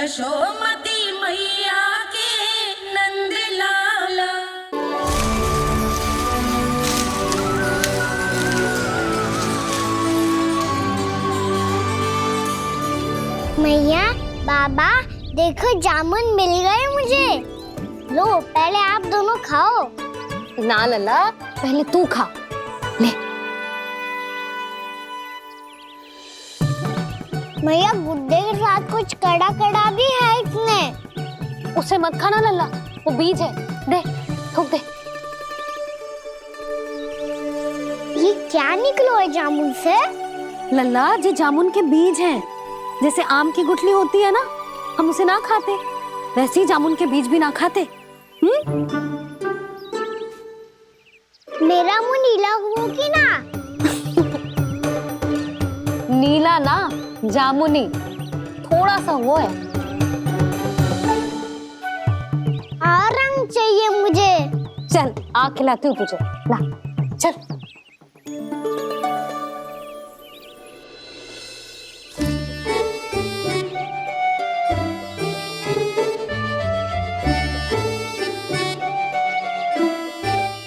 यशोमती मैया के नंद लाला। मैया, बाबा, देखो जामुन मिल गए मुझे। लो, पहले आप दोनों खाओ। ना लल्ला, पहले तू खा ले। मैया, गुड्डे के साथ कुछ कड़ा कड़ा भी है इसमें। उसे मत खाना लल्ला, वो बीज है। दे, थूक दे। ये क्या निकलो है जामुन से? लल्ला, ये जामुन के बीज हैं। जैसे आम की गुठली होती है ना, हम उसे ना खाते, वैसे ही जामुन के बीज भी ना खाते। मेरा मुंह नीला हुआ कि ना? नीला ना, जामुनी, थोड़ा सा वो है। और रंग चाहिए मुझे। चल, आ खिलाती हूँ तुझे, ला, चल।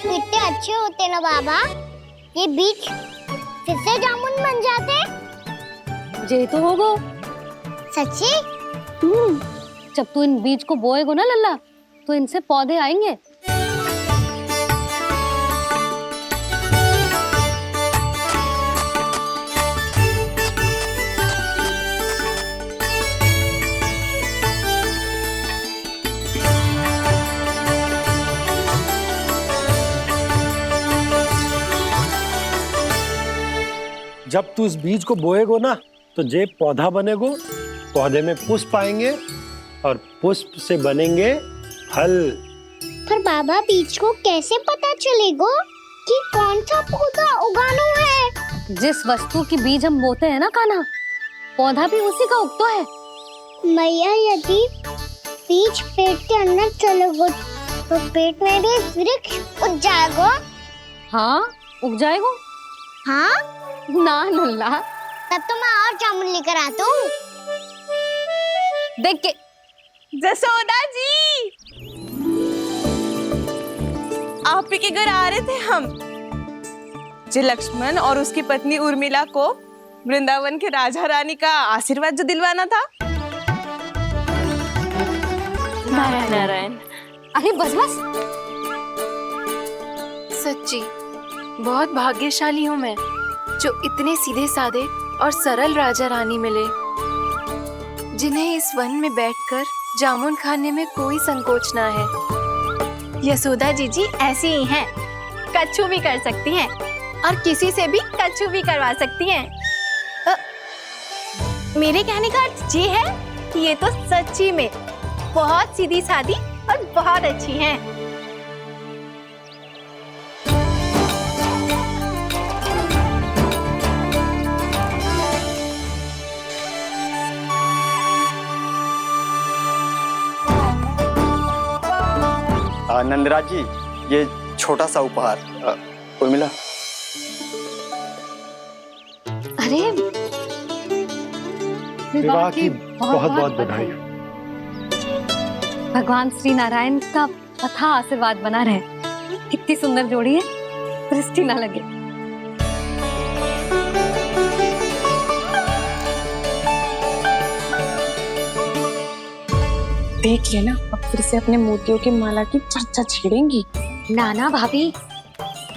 कितने अच्छे होते ना बाबा, ये बीज फिर से जामुन बन जाते। जे तो होगो। सच्ची? जब तू इन बीज को बोएगो ना लल्ला, तो इनसे पौधे आएंगे। जब तू इस बीज को बोएगो ना, तो जे पौधा बनेगो, पौधे में पुष्प आएंगे और पुष्प से बनेंगे फल। पर बाबा, बीज को कैसे पता चलेगा कि कौन सा पौधा उगाना है? जिस वस्तु की बीज हम बोते हैं ना कान्हा, पौधा भी उसी का उगता है। मैया, यदि बीज पेट के अंदर चलेगा तो पेट में भी वृक्ष उग जाएगा। हाँ, उग जाएगा। हाँ? ना लल्ला, तब तो मैं और जामुन लेकर आता हूँ। देख के। जसोदा जी, आप ही के घर आ रहे थे हम। जो लक्ष्मण और उसकी पत्नी उर्मिला को वृंदावन के राजा रानी का आशीर्वाद जो दिलवाना था। नारायण नारायण। अरे बस बस। सच्ची बहुत भाग्यशाली हूँ मैं, जो इतने सीधे साधे और सरल राजा रानी मिले, जिन्हें इस वन में बैठकर जामुन खाने में कोई संकोच ना है। यशोदा जी ऐसी ही हैं, कच्छू भी कर सकती हैं और किसी से भी कच्छू भी करवा सकती हैं। मेरे कहने का अर्थ ये है कि ये तो सच्ची में बहुत सीधी सादी और बहुत अच्छी हैं। नंदराज जी, ये छोटा सा उपहार। उर्मिला। अरे विवाह की बहुत बहुत बधाई। भगवान श्री नारायण का अथाह आशीर्वाद बना रहे। कितनी सुंदर जोड़ी है, दृष्टि ना लगे। देख लेना, अब फिर से अपने मोतियों की माला की चर्चा छेड़ेंगी। नाना भाभी,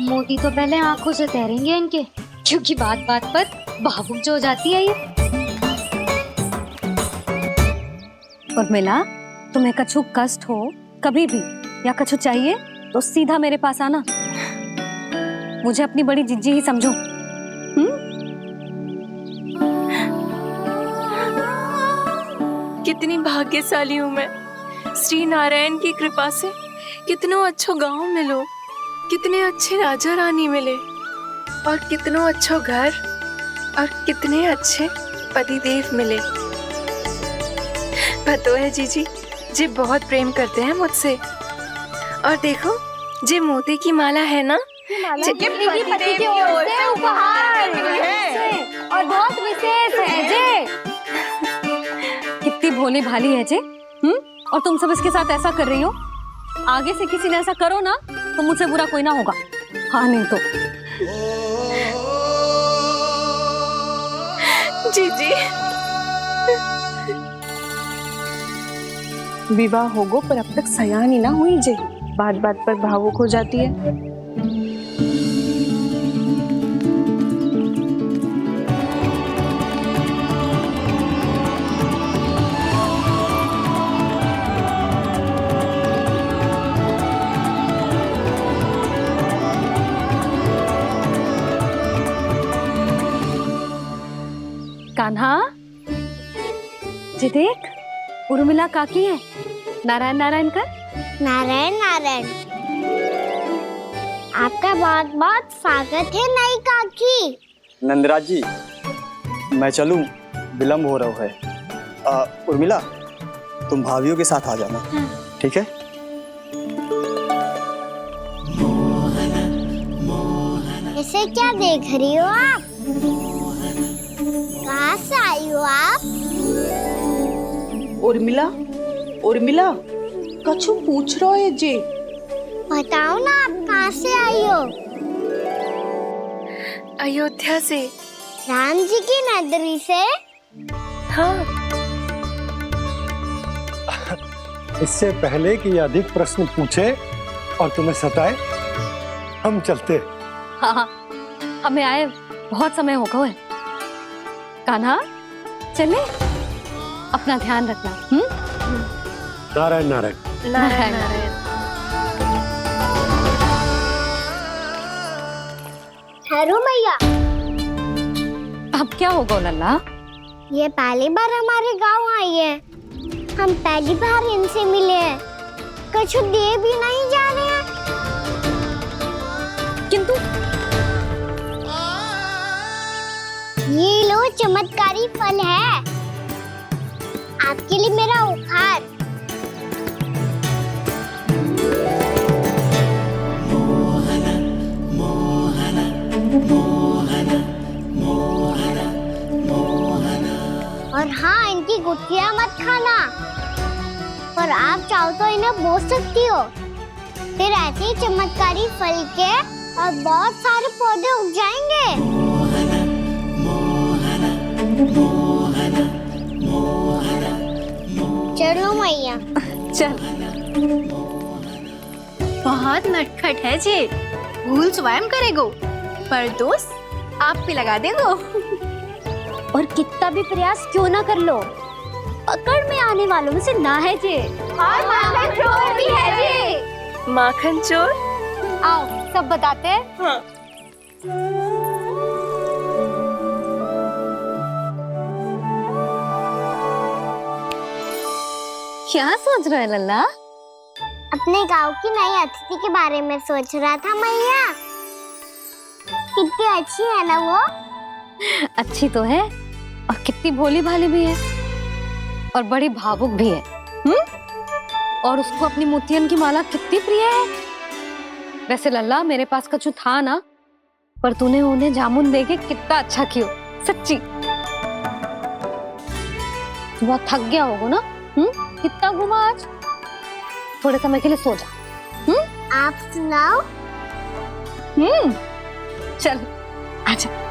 मोती तो पहले आंखों से तैरेंगे इनके, क्योंकि बात बात पर भावुक जो हो जाती है ये। उर्मिला, तुम्हें कछु कष्ट हो कभी भी या कछु चाहिए तो सीधा मेरे पास आना। मुझे अपनी बड़ी जिज्जी ही समझो। कितनी भाग्यशाली हूँ मैं, श्री नारायण की कृपा से कितनों अच्छो गांव मिलो, कितने अच्छे राजा रानी मिले, और कितनों अच्छो घर और कितने अच्छे पतिदेव मिले। पतो है जीजी, जी बहुत प्रेम करते हैं मुझसे। और देखो, जी मोती की माला है ना, पति की ओर से उपहार है और बहुत विशेष है जे। कितनी भोली भाली है जे, और तुम सब इसके साथ ऐसा कर रही हो। आगे से किसी ने ऐसा करो ना तो मुझसे बुरा कोई ना होगा। हाँ नहीं तो। जीजी विवाह होगो पर अब तक सयान ही ना हुई जे, बात बात पर भावुक हो जाती है। कान्हा जी देख, उर्मिला काकी है। नारायण नारायण कर। नारायण नारायण। आपका बहुत बहुत स्वागत है नई काकी। नंदराज जी, मैं चलूं, विलम्ब हो रहा है। उर्मिला, तुम भाभियों के साथ आ जाना, ठीक है? इसे क्या देख रही हो आप? कहाँ से आई हो आप? उर्मिला, उर्मिला, कछु पूछ रहा है जी। बताओ ना, आप कहाँ से आई हो? अयोध्या से। राम जी की नगरी से? हाँ। इससे पहले कि ये अधिक प्रश्न पूछे और तुम्हें सताए, हम चलते। हाँ, हमें आए बहुत समय हो गया है। कान्हा चले, अपना ध्यान रखना। नारायण नारायण। नारायण नारायण। ठहरो मैया। अब क्या होगा लल्ला? ये पहली बार हमारे गांव आई है, हम पहली बार इनसे मिले हैं, कुछ दे भी नहीं जा रहे हैं। किंतु ये लो, चमत्कारी फल है आपके लिए, मेरा उपहार। और हाँ, इनकी गुठलियां मत खाना, पर आप चाहो तो इन्हें बो सकती हो, फिर ऐसे ही चमत्कारी फल के और बहुत सारे पौधे उग जाएंगे। चलो मैया। चल। बहुत नटखट है जी, भूल स्वयं करेगो, पर दोस्त आप पे लगा देगो। और कितना भी प्रयास क्यों ना कर लो, पकड़ में आने वालों में से ना है जे। और माखन चोर भी है जी। माखन चोर? आओ सब बताते हैं। हाँ। क्या सोच रहे लल्ला? अपने गांव की नई अतिथि के बारे में सोच रहा था मैया। कितनी अच्छी है ना वो? अच्छी तो है, और कितनी भोली भाली भी है, और बड़ी भावुक भी है। और उसको अपनी मोतियन की माला कितनी प्रिय है। वैसे लल्ला, मेरे पास कछु था ना, पर तूने उन्हें जामुन देके कितना अच्छा किया, सच्ची। तू बहुत थक गया होगा ना? कितना घुमा आज, थोड़े समय के लिए सो जा। आप सुनाओ। चल आजा।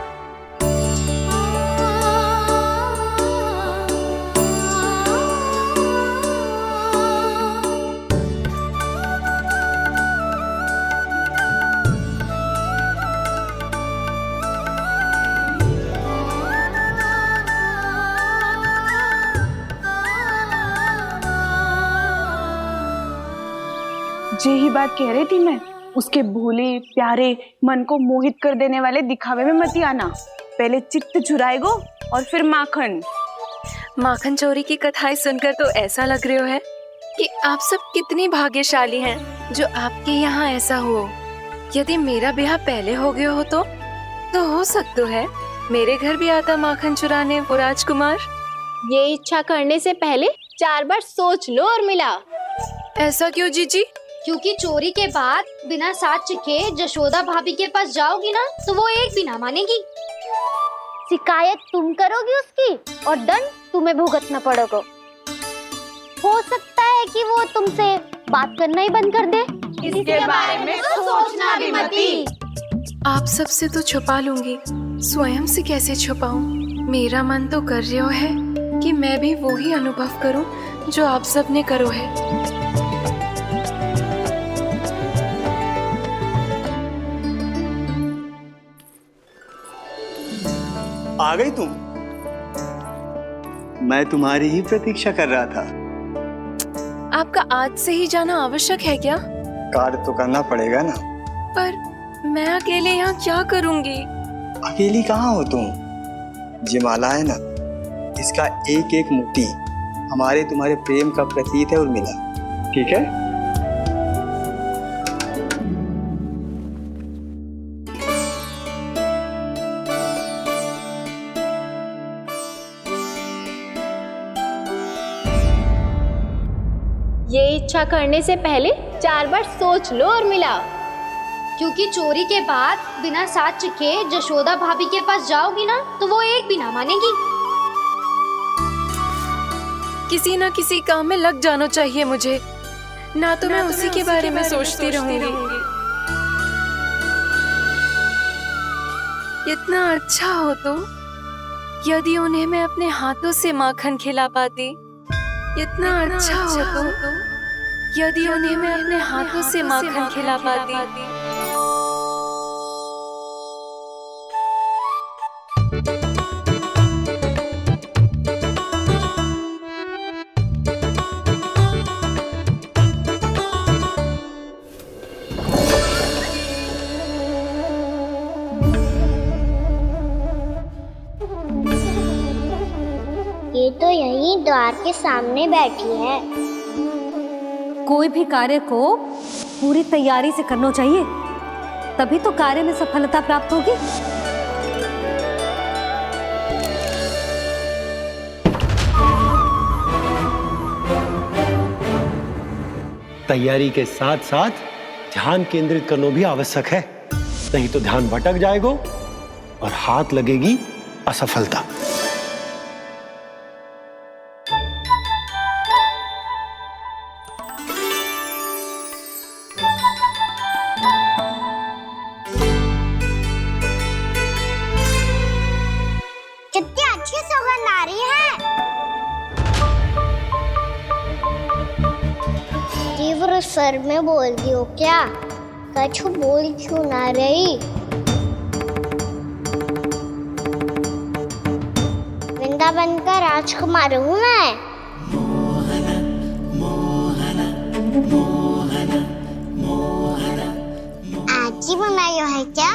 यही बात कह रही थी मैं, उसके भोले प्यारे मन को मोहित कर देने वाले दिखावे में मत आना। पहले चित्त चुराएगो और फिर माखन। माखन चोरी की कथाएं सुनकर तो ऐसा लग रहा है कि आप सब कितनी भाग्यशाली हैं जो आपके यहाँ ऐसा हो। यदि मेरा ब्याह पहले हो गया हो तो हो सकता है मेरे घर भी आता माखन चुराने वो राजकुमार। ये इच्छा करने से पहले 4 बार सोच लो उर्मिला। ऐसा क्यों जीजी? क्योंकि चोरी के बाद बिना साथ चिखे जशोदा भाभी के पास जाओगी ना तो वो एक भी ना मानेगी। शिकायत तुम करोगी उसकी और दंड तुम्हें भुगतना पड़ेगा। है कि वो तुमसे बात करना ही बंद कर दे? इसके बारे में तो सोचना भी मत ही। आप सबसे तो छुपा लूंगी, स्वयं से कैसे छुपाऊं? मेरा मन तो कर रहा है कि मैं भी वो ही अनुभव करूं जो आप सब ने करो है। आ गई तुम? मैं तुम्हारी ही प्रतीक्षा कर रहा था। आपका आज से ही जाना आवश्यक है क्या? कार्य तो करना पड़ेगा ना। पर मैं अकेले यहाँ क्या करूंगी? अकेली कहाँ हो तुम? ये माला है ना, इसका एक एक मोती हमारे तुम्हारे प्रेम का प्रतीक है उर्मिला, ठीक है? ये इच्छा करने से पहले 4 बार सोच लो उर्मिला। क्योंकि चोरी के बाद बिना साथ चखे जशोदा भाभी के पास जाओगी ना तो वो एक भी ना मानेगी। किसी ना किसी काम में लग जाना चाहिए मुझे, ना तो मैं उसी के बारे में सोचती रहूंगी। इतना अच्छा हो तो यदि उन्हें मैं अपने हाथों से माखन खिला पाती। इतना अच्छा हो तो यदि उन्हें मैं अपने हाथों से माखन खिला पाती। ये तो यहीं द्वार के सामने बैठी है। कोई भी कार्य को पूरी तैयारी से करना चाहिए, तभी तो कार्य में सफलता प्राप्त होगी। तैयारी के साथ साथ ध्यान केंद्रित करना भी आवश्यक है, नहीं तो ध्यान भटक जाएगा और हाथ लगेगी असफलता। कितनी अच्छी सुगंध आ रही है। तीव्र स्वर में बोलती हो क्या? कछु बोल क्यों ना रही? वृंदावन का राजकुमार हूँ मैं। आज ही बनायो है क्या?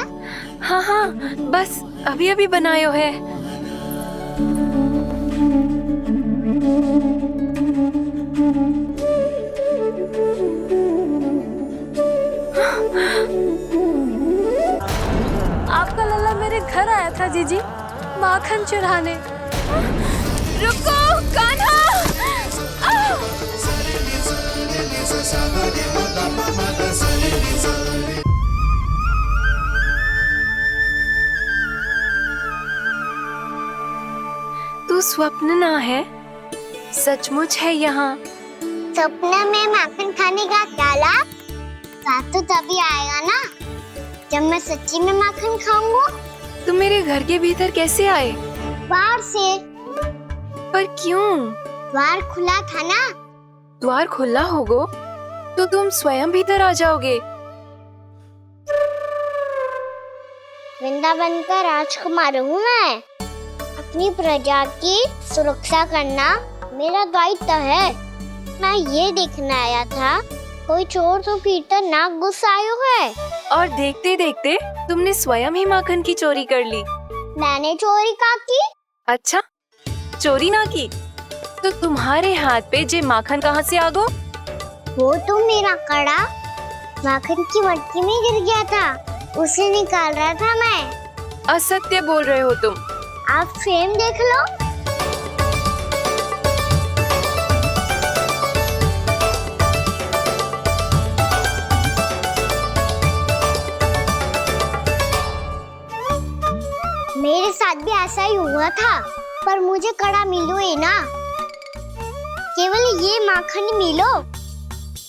हाँ हाँ, बस अभी अभी बनायो है। आपका लल्ला मेरे घर आया था जीजी, माखन चढ़ाने। रुको कान्हा! तू स्वप्न ना है, सचमुच है यहाँ। सपने में माखन खाने का क्या लाभ? स्वाद तो तभी आएगा ना जब मैं सच्ची में माखन खाऊंगा। तुम मेरे घर के भीतर कैसे आए? बाहर से। पर क्यों? द्वार खुला था ना। द्वार खुला होगा तो तुम स्वयं भीतर आ जाओगे। वृंदावन का राजकुमार हूँ मैं। अपनी प्रजा की सुरक्षा करना मेरा दायित्व है। मैं ये देखने आया था कोई चोर तो भीतर ना घुस आयो है। और देखते देखते तुमने स्वयं ही माखन की चोरी कर ली। मैंने चोरी का की? अच्छा, चोरी ना की तो तुम्हारे हाथ पे जे माखन कहाँ से आ गो? वो तो मेरा कड़ा माखन की मटकी में गिर गया था, उसे निकाल रहा था मैं। असत्य बोल रहे हो तुम। आप स्वयं देख लो। मेरे साथ भी ऐसा ही हुआ था, पर मुझे कड़ा मिलो ही ना। केवल ये माखन मिलो।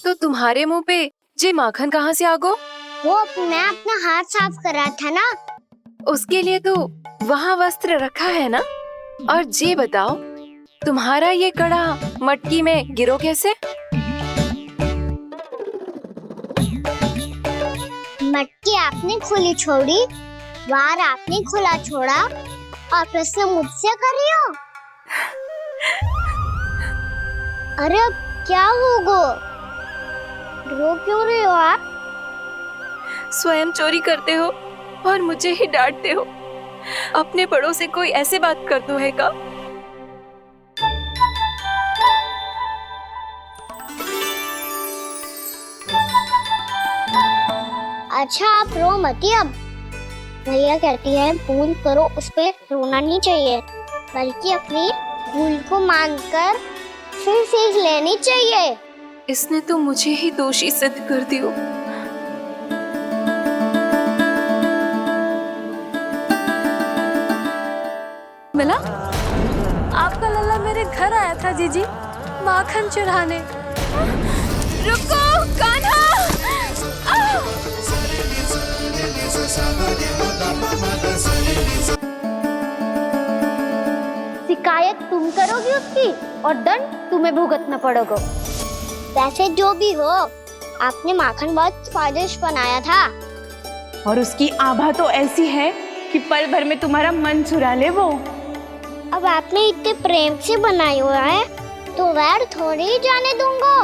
तो तुम्हारे मुंह पे जे माखन कहाँ से आ गो? वो मैं अपना हाथ साफ कर रहा था ना। उसके लिए तो वहाँ वस्त्र रखा है ना। और जे बताओ, तुम्हारा ये कड़ा मटकी में गिरो कैसे? मटकी आपने खुली छोड़ी, द्वार आपने खुला छोड़ा और प्रश्न मुझसे कर रही हो? अरे अब क्या होगा? रो क्यों रहे हो आप? स्वयं चोरी करते हो और मुझे ही डांटते हो। अपने बड़ों से कोई ऐसे बात कर दो है का? अच्छा आप रो मती। अब भैया कहती है भूल करो, उस पे रोना नहीं चाहिए, बल्कि अपनी भूल को मानकर फिर सीख लेनी चाहिए। इसने तो मुझे ही दोषी सिद्ध कर दियो। मिला? आपका लल्ला मेरे घर आया था जीजी, माखन चुराने। रुको कान्हा! शिकायत तुम करोगी उसकी और दंड तुम्हें भुगतना पड़ेगा। वैसे जो भी हो, आपने माखन बहुत स्वादिष्ट बनाया था। और उसकी आभा तो ऐसी है कि पल भर में तुम्हारा मन चुरा ले वो। अब आपने इतने प्रेम से बनाया हुआ है तो वैर थोड़ी ही जाने दूंगा।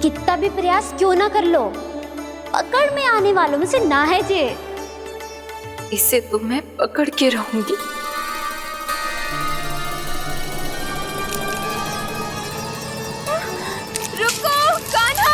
कितना भी प्रयास क्यों ना कर लो, पकड़ में आने वालों में से ना है जे। इसे तो मैं पकड़ के रहूंगी। रुको कान्हा!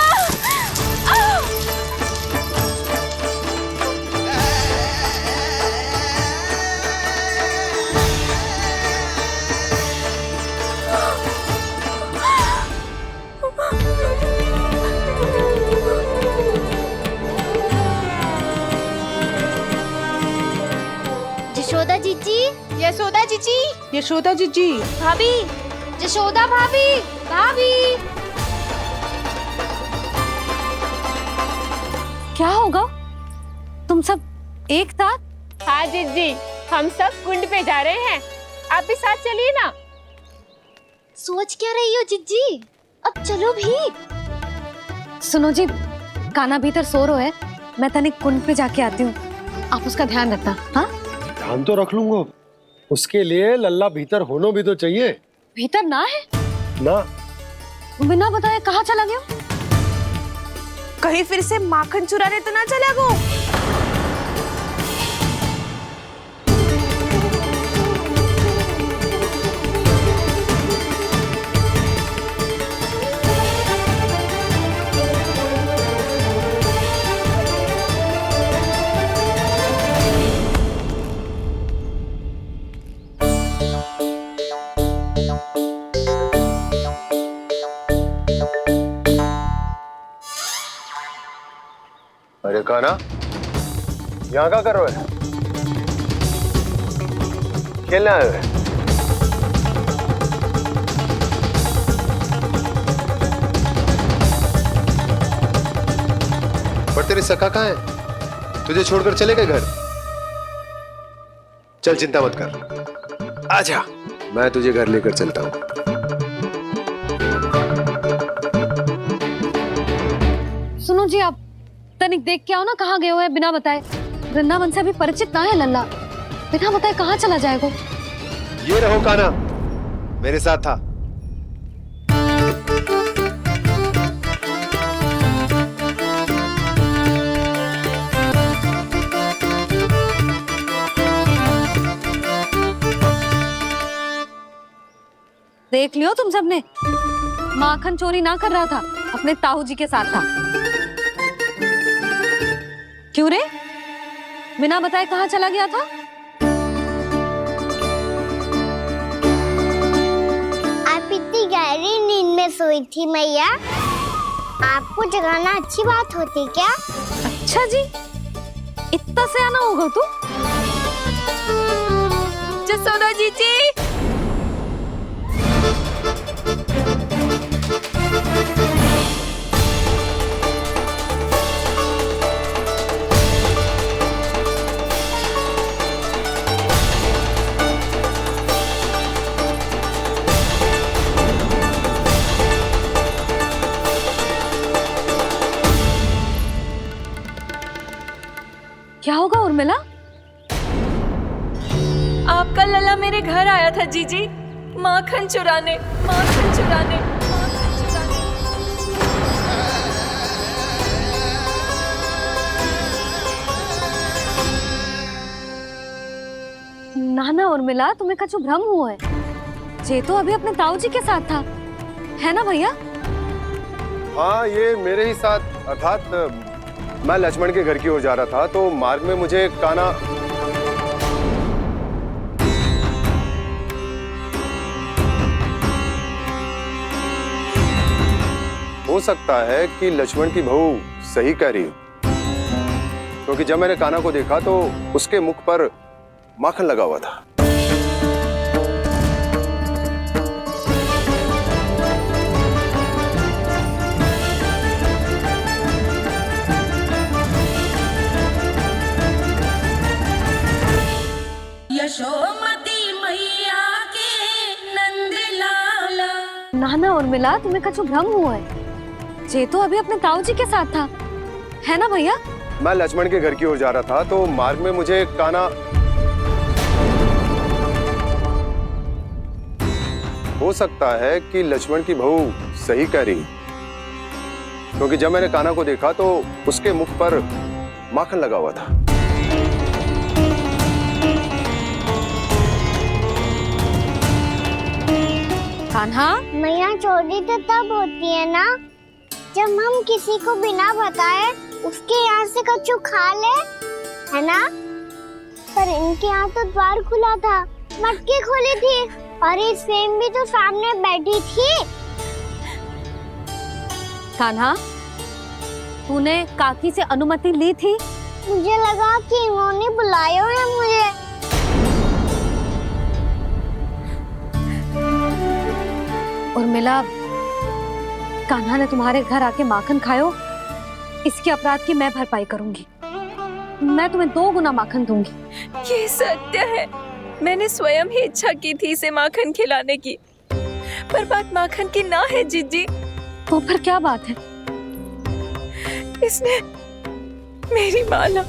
यशोदा जीजी, यशोदा जीजी, यशोदा जीजी, भाभी, यशोदा भाभी, भाभी। क्या होगा? तुम सब एक साथ? हाँ जीजी, हम सब कुंड पे जा रहे हैं, आप भी साथ चलिए ना। सोच क्या रही हो जीजी? अब चलो भी। सुनो जी, कान्हा भीतर सो रहा है, मैं तनिक कुंड पे जाके आती हूँ, आप उसका ध्यान रखना। हाँ, ध्यान तो रख लूंगा, उसके लिए लल्ला भीतर होना भी तो चाहिए। भीतर ना है? ना। बिना बताए कहाँ चला गया? कहीं फिर से माखन चुराने तो ना चला गो? अरे कान्हा, यहाँ क्या कर रहे हो? खेलने आए हुए? पर तेरे सखा कहाँ है? तुझे छोड़कर चले गए घर? चल चिंता मत कर, आजा, मैं तुझे घर लेकर चलता हूँ। सुनो जी, आप तनिक देख के आओ ना, कहाँ गए हुए हैं बिना बताए। वृंदावन से अभी परिचित ना है लल्ला, बिना बताए कहाँ चला जाएगा? ये रहो कान्हा, मेरे साथ था। देख लियो तुम सबने, माखन चोरी ना कर रहा था, अपने ताऊ जी के साथ था। क्यों रे, बिना बताए कहाँ चला गया था? आप इतनी गहरी नींद में सोई थी मैया, आपको जगाना अच्छी बात होती क्या? अच्छा जी, इतना सयाना होगा तू? यशोदा जीजी, क्या होगा उर्मिला? आपका लला मेरे घर आया था जीजी, माखन चुराने, माखन चुराने, माखन चुराने। ना ना उर्मिला, तुम्हें कछु भ्रम हुआ है। जे तो अभी अपने ताऊ जी के साथ था, है ना भैया? हाँ, ये मेरे ही साथ, अर्थात मैं लक्ष्मण के घर की ओर जा रहा था तो मार्ग में मुझे कान्हा हो सकता है कि लक्ष्मण की बहू सही कह रही हो, क्योंकि जब मैंने कान्हा को देखा तो उसके मुख पर माखन लगा हुआ था। यशोमती मैया के नंद लाला। ना ना उर्मिला, तुम्हें कछु भ्रम हुआ है। जे तो अभी अपने ताऊ जी के साथ था, है ना भैया? मैं लक्ष्मण के घर की ओर जा रहा था तो मार्ग में मुझे कान्हा हो सकता है कि लक्ष्मण की बहू सही कह रही, क्योंकि जब मैंने कान्हा को देखा तो उसके मुख पर माखन लगा हुआ था। कान्हा, मैया चोरी तो तब होती है ना जब हम किसी को बिना बताए उसके यहाँ से कछु खा ले, है ना? पर इनके यहाँ तो द्वार खुला था, मटकी खोली थी और ये सेम भी तो सामने बैठी थी। कान्हा, तूने काकी से अनुमति ली थी? मुझे लगा कि इन्होंने बुलाया है मुझे। उर्मिला, कान्हा ने तुम्हारे घर आके माखन खायो, इसके अपराध की मैं भरपाई करूंगी। मैं तुम्हें 2 गुना माखन दूंगी। ये सत्य है, मैंने स्वयं ही इच्छा की थी इसे माखन खिलाने की, पर बात माखन की ना है जीजी। तो फिर क्या बात है? इसने मेरी माला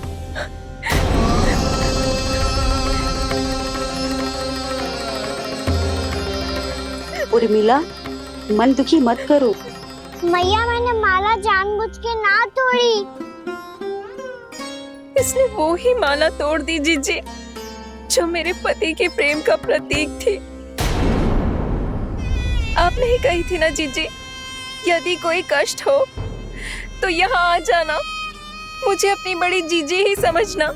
उर्मिला, मन दुखी मत करो। मैया, मैंने माला जानबूझ के ना तोड़ी। इसने वो ही माला तोड़ दी जीजी जो मेरे पति के प्रेम का प्रतीक थी। आपने ही कही थी ना जीजी, यदि कोई कष्ट हो तो यहाँ आ जाना, मुझे अपनी बड़ी जीजी ही समझना।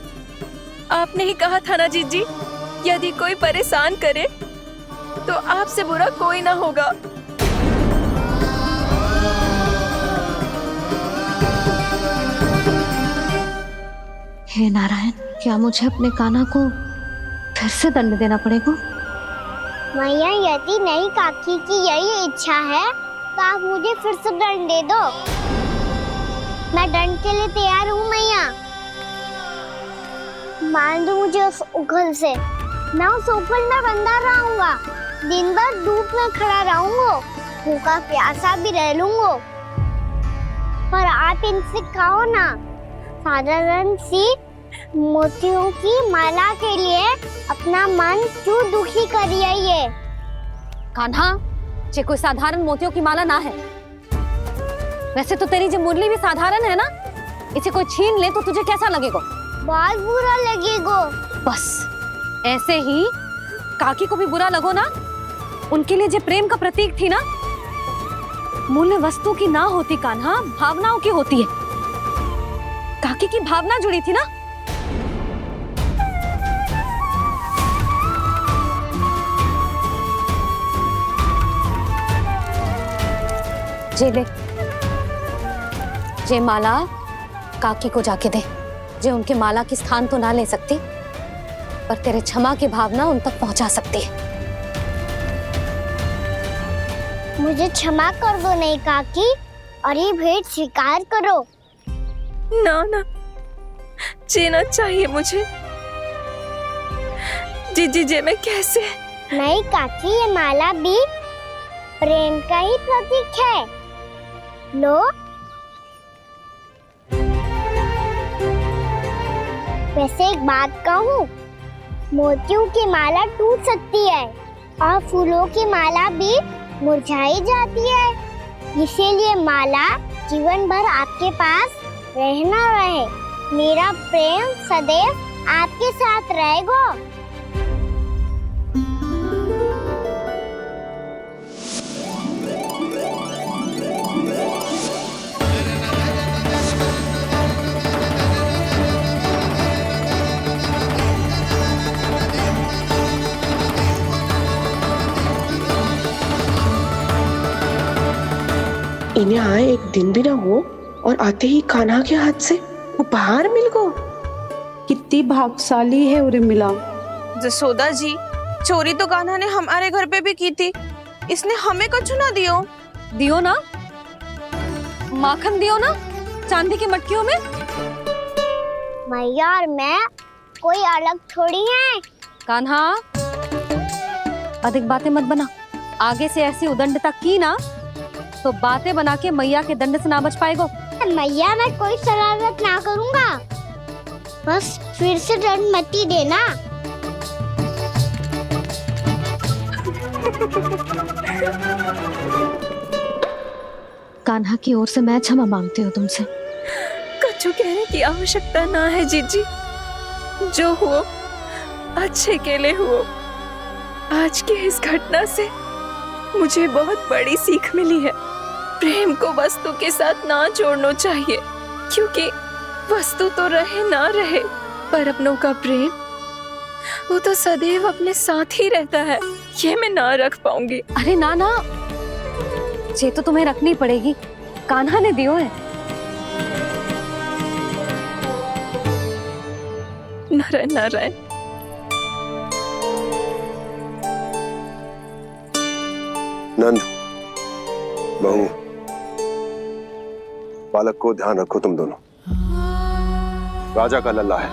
आपने ही कहा था ना जीजी, यदि कोई परेशान करे तो आपसे बुरा कोई ना होगा। हे नारायण, क्या मुझे अपने कान्हा को फिर से दंड देना पड़ेगा? मैया, यदि नहीं काकी की यही इच्छा है तो आप मुझे फिर से दंड दे दो। मैं दंड के लिए तैयार हूँ मैया। मान दो मुझे उस उखल से, मैं उस उखल में बंधा रहूंगा, दिन भर धूप में खड़ा रहूंगा, भूखा प्यासा भी रह लूंगा। पर आप इनसे कहो ना, साधारण सी मोतियों की माला के लिए अपना मन क्यों दुखी करिए? ये कान्हा, ये कोई साधारण मोतियों की माला ना है। वैसे तो तेरी जो मुरली भी साधारण है ना, इसे कोई छीन ले तो तुझे कैसा लगेगा? बहुत बुरा लगेगा। बस ऐसे ही काकी को भी बुरा लगो ना। उनके लिए जो प्रेम का प्रतीक थी ना, मूल्य वस्तु की ना होती कान्हा, भावनाओं की होती है। काकी की भावना जुड़ी थी ना। जे ले, जे माला काकी को जाके दे। जे उनके माला की स्थान तो ना ले सकती, पर तेरे क्षमा की भावना उन तक पहुंचा सकती है। मुझे क्षमा कर दो नहीं काकी, और ये भेंट स्वीकार करो। ना ना, जीना चाहिए मुझे। जीजी जे मैं कैसे? नहीं काकी, ये माला भी प्रेम का ही प्रतीक है। लो। वैसे एक बात कहूँ, मोतियों की माला टूट सकती है और फूलों की माला भी मुरझाई जाती है। इसीलिए माला जीवन भर आपके पास रहना रहे। मेरा प्रेम सदैव आपके साथ रहेगा। इन्हें आए एक दिन भी ना हो और आते ही कान्हा के हाथ से उपहार मिल गो। कितनी भाग्यशाली है उर्मिला। जसोदा जी, चोरी तो कान्हा ने हमारे घर पे भी की थी, इसने हमें कुछ ना दियो। दियो ना, माखन दियो ना चांदी की मटकियों में। मैया और मैं कोई अलग थोड़ी हैं। कान्हा, अधिक बातें मत बना। आगे से ऐसी उदंडता की ना तो बातें बना के मैया के दंड से ना बच पाएगो। मैया, मैं कोई शरारत ना करूँगा, बस फिर से दंड मत ही देना। कान्हा की ओर से मैं क्षमा मांगती हूँ तुमसे। कछु कहने की आवश्यकता ना है जीजी, जो हुआ अच्छे के लिए हुआ। आज की इस घटना से मुझे बहुत बड़ी सीख मिली है। प्रेम को वस्तु के साथ ना जोड़ना चाहिए, क्योंकि वस्तु तो रहे ना रहे, पर अपनों का प्रेम वो तो सदैव अपने साथ ही रहता है। ये मैं ना रख पाऊंगी। अरे ना ना, ये तो तुम्हें रखनी पड़ेगी। कान्हा ने दियो है। नारायण नारायण। नंद, बहू, बालक को ध्यान रखो तुम दोनों। राजा का लल्ला है,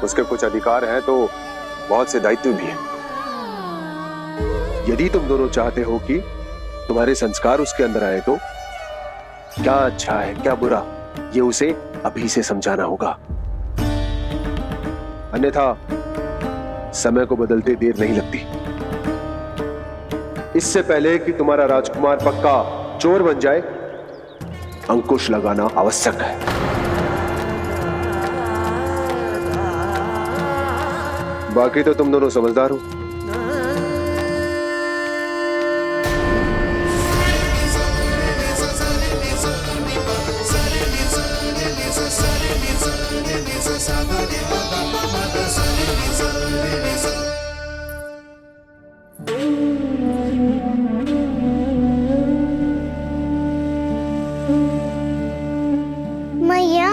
उसके कुछ अधिकार हैं तो बहुत से दायित्व भी हैं। यदि तुम दोनों चाहते हो कि तुम्हारे संस्कार उसके अंदर आए तो क्या अच्छा है क्या बुरा, ये उसे अभी से समझाना होगा। अन्यथा समय को बदलते देर नहीं लगती। इससे पहले कि तुम्हारा राजकुमार पक्का चोर बन जाए, अंकुश लगाना आवश्यक है। बाकी तो तुम दोनों समझदार हो। मैया,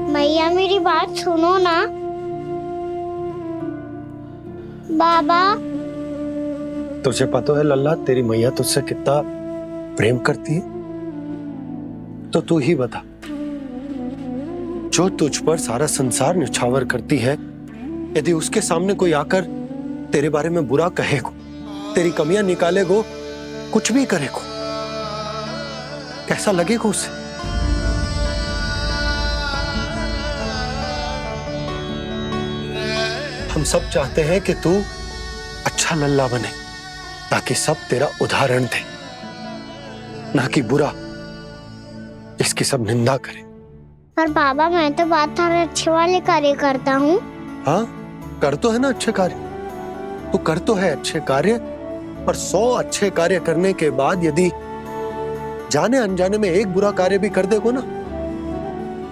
मैया मेरी बात सुनो ना। बाबा, तुझे पता है लल्ला, तेरी मैया तुझसे कितना प्रेम करती है, तो तू ही बता, जो तुझ पर सारा संसार न्यौछावर करती है, यदि उसके सामने कोई आकर तेरे बारे में बुरा कहेगो, तेरी कमियां निकालेगो, कुछ भी करेगो, कैसा लगेगा उसे? हम सब चाहते हैं कि तू अच्छा लल्ला बने, ताकि सब तेरा उदाहरण दे, ना कि बुरा जिसकी सब निंदा करे। पर बाबा, मैं तो बात हर अच्छे वाले कार्य करता हूँ। हाँ, कर तो है ना अच्छे कार्य, तू कर तो है अच्छे कार्य, पर 100 अच्छे कार्य करने के बाद यदि जाने अनजाने में एक बुरा कार्य भी कर देगो ना,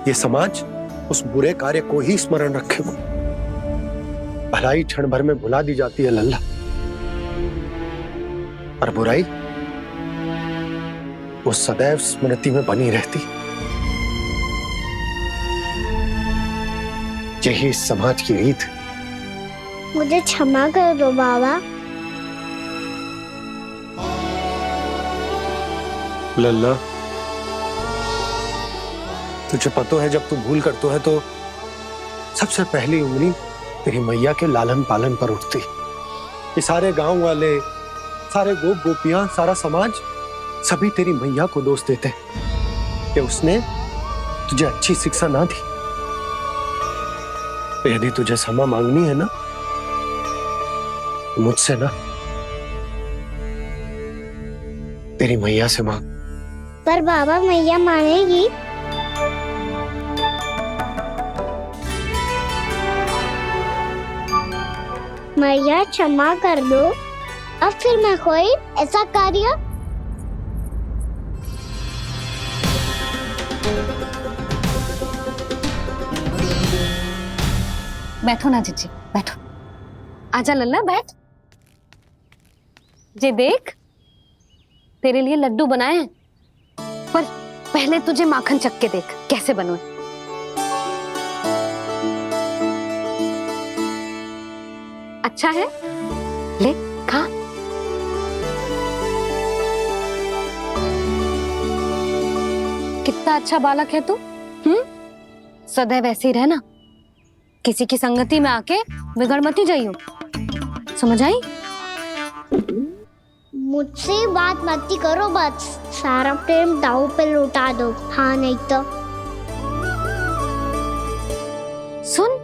ये समाज उस बुरे कार्य को ही स्मरण रखेगो। भलाई क्षण भर में भुला दी जाती है लल्ला, और बुराई वो सदैव स्मृति में बनी रहती। यही इस समाज की रीत। मुझे क्षमा कर दो बाबा। लल्ला, तुझे पता है जब तू भूल करतो है तो सबसे पहली उंगली तेरी मैया के लालन पालन पर उठती। ये सारे गांव वाले, सारे गोप गोपियां, सारा समाज सभी तेरी मैया को दोष देते हैं कि उसने तुझे अच्छी शिक्षा ना दी। तो यदि तुझे क्षमा मांगनी है ना, तो मुझसे ना, तेरी मैया से मांग। पर बाबा मैया मानेगी? मैया क्षमा कर दो, अब फिर मैं कोई ऐसा कार्य। बैठो ना जीजी, बैठो। आजा लल्ला, बैठ। जे देख, तेरे लिए लड्डू बनाए हैं, पर पहले तुझे माखन चख के देख कैसे बने। अच्छा है, ले खा। कितना अच्छा बालक है तू। सदैव ऐसे ही रहना, किसी की संगति में आके बिगड़ मती जाइयो, समझ आई? मुझसे बात मत करो, बस सारा प्रेम दाव पे लौटा दो। हाँ नहीं तो सुन,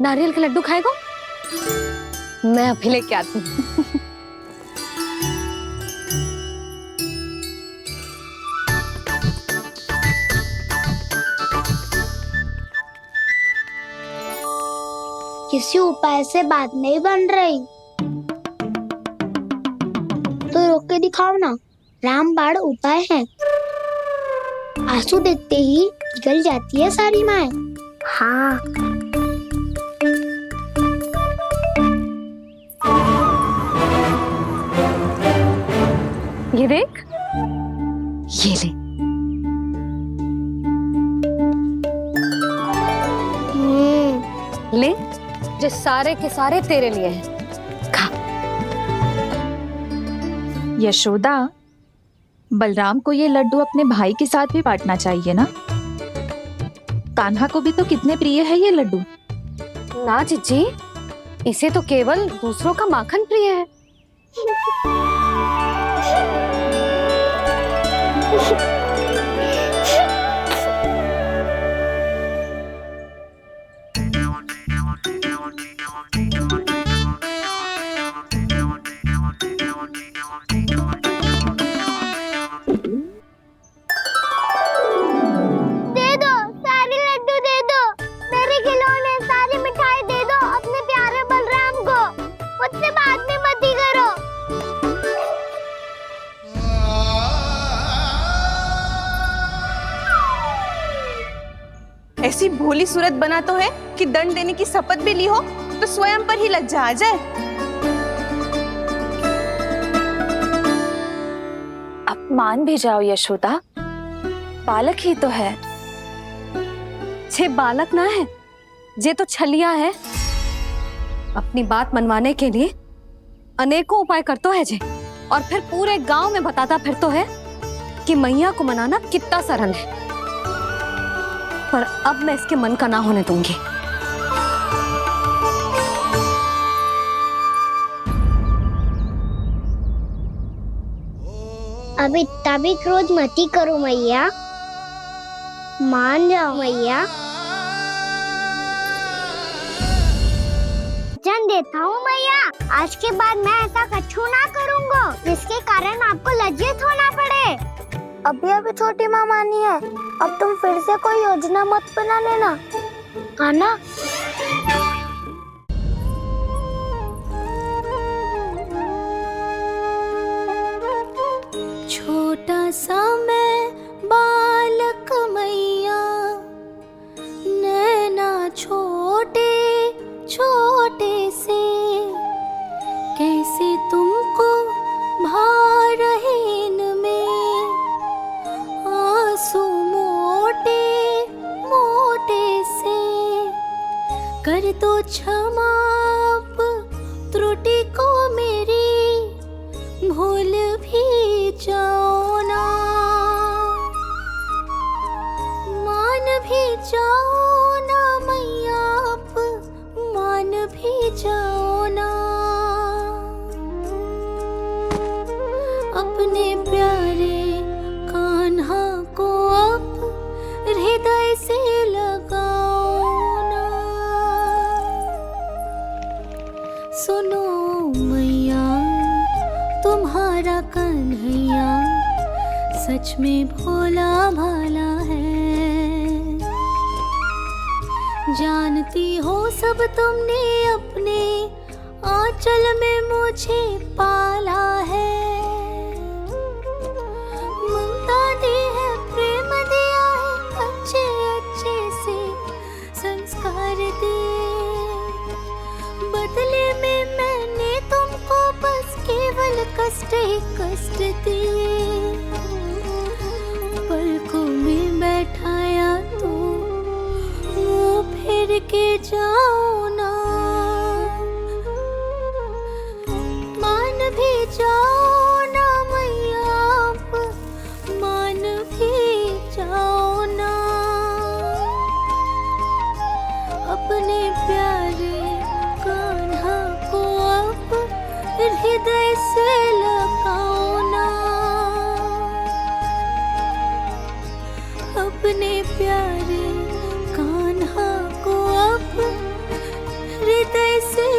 नारियल के लड्डू खाएगा? मैं अभी लेके आती हूँ। किसी उपाय से बात नहीं बन रही तो रोक के दिखाओ ना। रामबाण उपाय है, आंसू देखते ही जल जाती है सारी माए। हाँ ये देख, ये ले। ले, जो सारे के सारे तेरे लिए हैं, खा। यशोदा, बलराम को ये लड्डू अपने भाई के साथ भी बांटना चाहिए ना। कान्हा को भी तो कितने प्रिय है ये लड्डू। ना जीजी, इसे तो केवल दूसरों का माखन प्रिय है। ऐसी भोली सूरत बना तो है कि दंड देने की शपथ भी ली हो तो स्वयं पर ही लज्जा आ जाए। अब मान भी जाओ यशोदा, बालक ही तो है। छे बालक ना है, जे तो छलिया है। अपनी बात मनवाने के लिए अनेकों उपाय करतो है जे, और फिर पूरे गांव में बताता फिरतो है कि मैया को मनाना कितना सरल है। पर अब मैं इसके मन का ना होने दूंगी। अब इतना भी क्रोध मती करो मैया, मान जाओ मैया। वचन देता हूँ मैया, आज के बाद मैं ऐसा कछु ना करूँगा जिसके कारण आपको लज्जित होना पड़े। अभी छोटी माँ मानी है, अब तुम फिर से कोई योजना मत बना लेना, कान्हा। छोटा सा मैं बालक मैया, नैना छोटे छोटे से, कैसे तुमको भा रहे इनमें आंसू मोटे मोटे से। कर दो क्षमा त्रुटि को मेरी, भूल भी जाओ ना, मान भी जाओ ना मैया, आप मान भी जाओ ना। अपने प्यारे सुनो मैया तुम्हारा कन्हैया सच में भोला भाला है। जानती हो सब तुमने अपने आंचल में मुझे पाला है। ममता दी है, प्रेम दिया है, अच्छे अच्छे से संस्कार दिए। बदले में मैंने तुमको बस केवल कष्ट ही कष्ट दिए। पलकों में बैठाया तो मुंह फेर के जाओ ना। मान भी जाओ ना मैया आप, मान भी जाओ ना। अपने प्यारे कान्हा को आप हृदय से लगाओ ना। अपने प्यारे कान्हा को आप हृदय से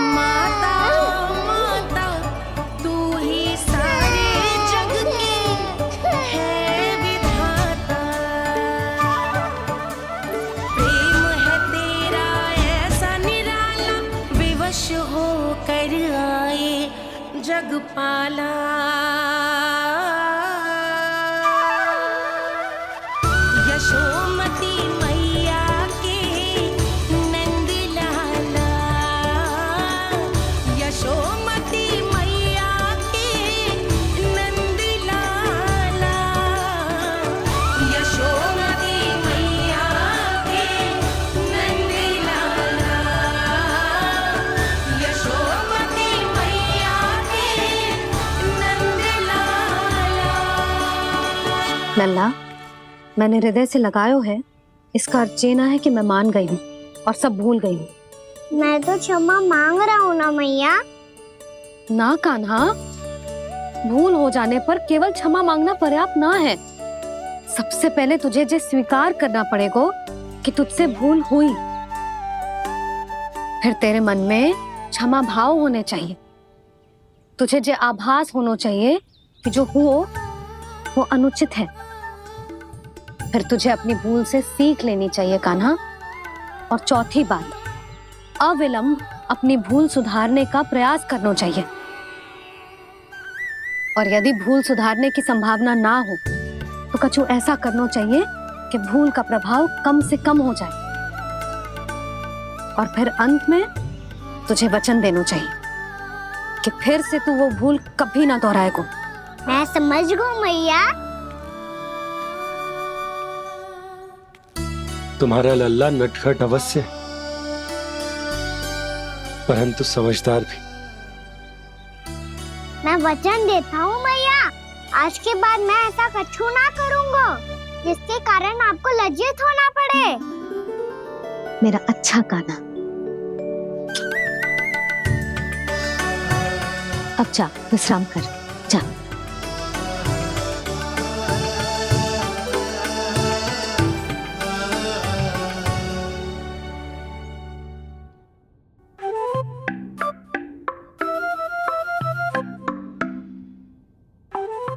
माता माता तू ही सारे जग के है विधाता। प्रेम है तेरा ऐसा निराला, विवश हो कर आए जग पाला। यशोमती मैया के नंद लाला, यशोमती मैया के नंद लाला, यशोमती मैया के नंद लाला, यशोमती मैया के नंद लाला। लल्ला, मैंने हृदय से लगायो है, इसका अर्थ ये ना है कि मैं मान गई हूँ और सब भूल गई हूँ। मैं तो क्षमा मांग रहा हूँ ना मैया। ना कान्हा, भूल हो जाने पर केवल क्षमा मांगना पर्याप्त ना है। सबसे पहले तुझे ये स्वीकार करना पड़ेगा कि तुझसे भूल हुई। फिर तेरे मन में क्षमा भाव होने चाहिए। तुझे ये आभास होना चाहिए कि जो हुआ वो अनुचित है। फिर तुझे अपनी भूल से सीख लेनी चाहिए कान्हा। और चौथी बात, अविलंब अपनी भूल सुधारने का प्रयास करना चाहिए। और यदि भूल सुधारने की संभावना ना हो तो कछु ऐसा करना चाहिए कि भूल का प्रभाव कम से कम हो जाए। और फिर अंत में तुझे वचन देना चाहिए कि फिर से तू वो भूल कभी ना दोहराएगा। मैं समझ गई मैया। तुम्हारा लल्ला नटखट अवश्य, परंतु समझदार भी। मैं वचन देता हूँ मैया, आज के बाद मैं ऐसा कछु ना करूँगा जिसके कारण आपको लज्जित होना पड़े। मेरा अच्छा कान्हा, अब जा विश्राम कर, जा।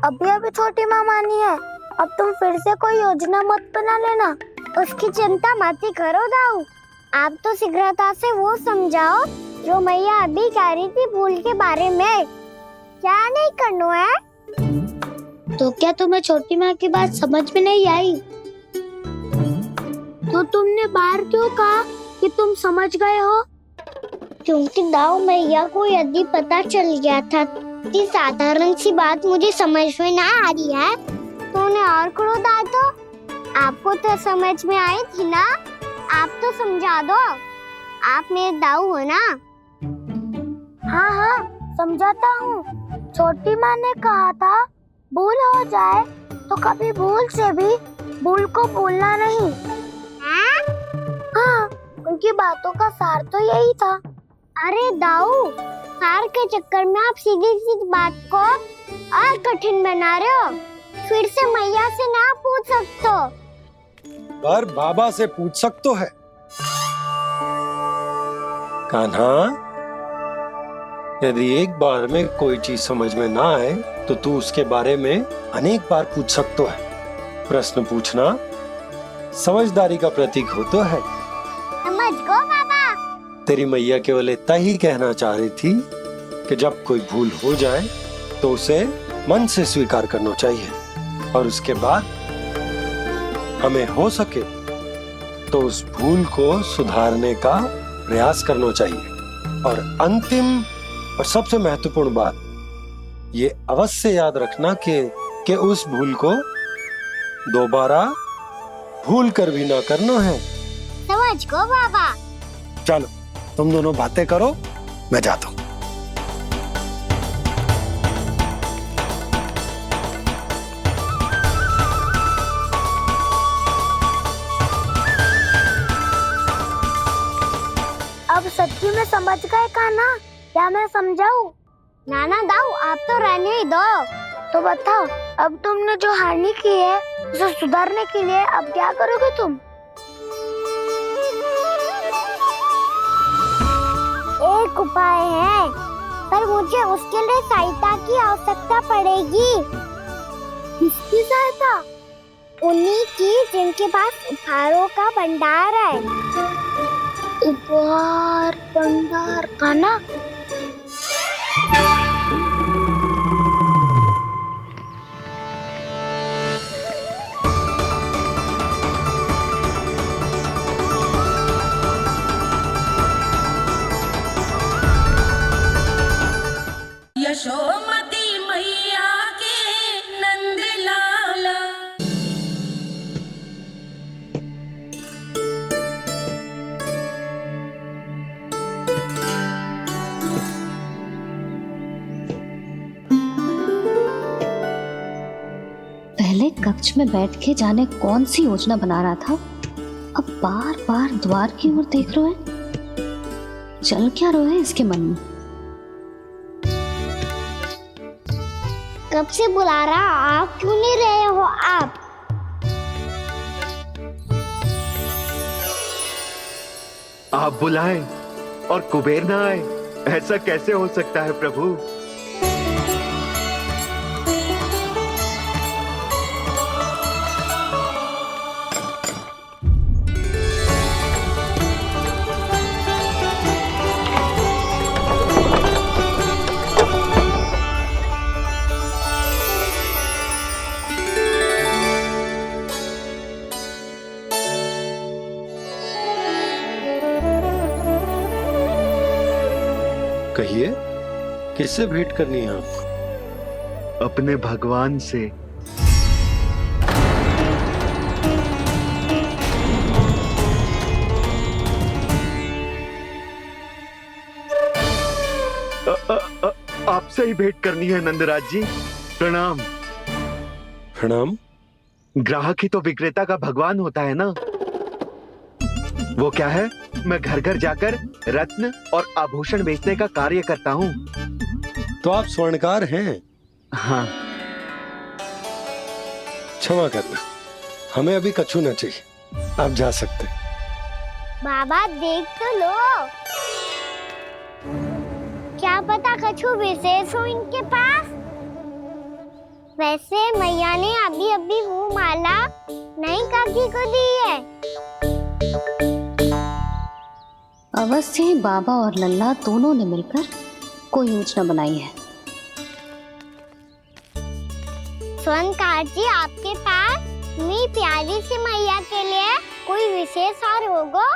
अभी अभी छोटी माँ मानी है, अब तुम फिर से कोई योजना मत बना लेना। उसकी चिंता मत ही करो दाऊ। आप तो शीघ्रता से वो समझाओ जो मैया अभी कह रही थी भूल के बारे में। क्या नहीं करना है? तो क्या तुम्हें छोटी माँ की बात समझ में नहीं आई? तो तुमने बाहर क्यों कहा कि तुम समझ गए हो? क्योंकि दाऊ मैया को यदि पता चल गया था कि साधारण सी बात मुझे समझ में ना आ रही है तो उन्हें और क्रोध आया। तो आपको तो समझ में आई थी ना, आप तो समझा दो। आप मेरे दाऊ हो ना। हाँ हाँ समझाता हूँ। छोटी माँ ने कहा था भूल हो जाए तो कभी भूल से भी भूल को भूलना नहीं। हाँ उनकी बातों का सार तो यही था। अरे दाऊ, सार के चक्कर में आप सीधी सीधी बात को और कठिन बना रहे हो। फिर से मैया से ना पूछ सकते हो, पर बाबा से पूछ सकते है। कान्हा, यदि एक बार में कोई चीज समझ में ना आए तो तू उसके बारे में अनेक बार पूछ सकते है। प्रश्न पूछना समझदारी का प्रतीक होता है। समझ गो बाबा। तेरी मैया केवल इतना ही कहना चाह रही थी कि जब कोई भूल हो जाए तो उसे मन से स्वीकार करना चाहिए और उसके बाद हमें हो सके तो उस भूल को सुधारने का प्रयास करना चाहिए। और अंतिम और सबसे महत्वपूर्ण बात ये अवश्य याद रखना कि उस भूल को दोबारा भूल कर भी ना करना है। समझ गो बाबा। चलो तुम दोनों बातें करो, मैं जाता हूँ। अब सच्ची में समझ गए कान्हा, क्या मैं समझाऊं? नाना दाऊ, आप तो रहने ही दो। तो बताओ, अब तुमने जो हानि की है उसे सुधारने के लिए अब क्या करोगे तुम? एक उपाय है, पर मुझे उसके लिए सहायता की आवश्यकता पड़ेगी। किसकी सहायता? उन्हीं की जिनके पास उपहारों का भंडार है। उपहार भंडार का ना? यशोमती मैया के नंद लाला। पहले कक्ष में बैठ के जाने कौन सी योजना बना रहा था, अब बार बार द्वार की ओर देख रहे हैं। चल क्या रहे हैं इसके मन में? कब से बुला रहा, आप क्यों नहीं रहे हो? आप बुलाएं और कुबेर ना आए, ऐसा कैसे हो सकता है प्रभु? कहिए, किससे भेंट करनी है आपको? अपने भगवान से। आपसे ही भेंट करनी है नंदराज जी। प्रणाम। प्रणाम। ग्राहक ही तो विक्रेता का भगवान होता है ना। वो क्या है, मैं घर घर जाकर रत्न और आभूषण बेचने का कार्य करता हूँ। तो आप स्वर्णकार हैं? हाँ। क्षमा करना, हमें अभी कछु न चाहिए, आप जा सकते। बाबा देख तो लो, क्या पता कछु विशेष हो इनके पास। वैसे मैया ने अभी अभी वो माला नई काकी को दी है। अवश्य ही बाबा और लल्ला दोनों ने मिलकर कोई योजना बनाई है। स्वर्णकार जी, आपके पास मेरी प्यारी सी मैया के लिए कोई विशेष हार होगा?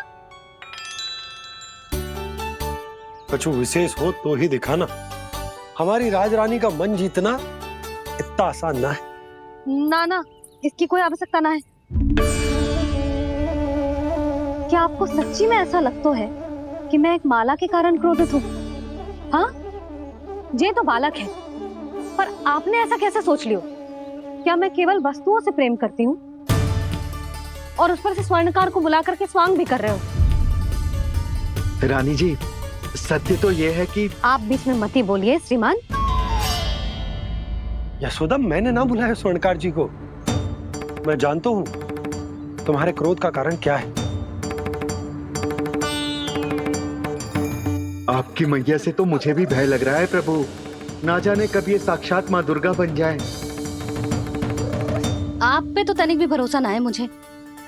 कछु विशेष हो तो ही दिखाना। हमारी राजरानी का मन जीतना इतना आसान ना है। ना, इसकी कोई आवश्यकता ना है। क्या आपको सच्ची में ऐसा लगता है कि मैं एक माला के कारण क्रोधित हूँ? हाँ, ये तो बालक है, पर आपने ऐसा कैसे सोच लियो? क्या मैं केवल वस्तुओं से प्रेम करती हूँ और उस पर से स्वर्णकार को बुला करके स्वांग भी कर रहे हो? रानी जी, सत्य तो ये है कि आप बीच में मत ही बोलिए श्रीमान। यशोदा, मैंने ना बुलाया स्वर्णकार जी को। मैं जानता हूँ तुम्हारे क्रोध का कारण क्या है। आपकी मैया से तो मुझे भी भय लग रहा है प्रभु। ना जाने कब ये साक्षात माँ दुर्गा बन जाए। आप पे तो तनिक भी भरोसा ना है मुझे,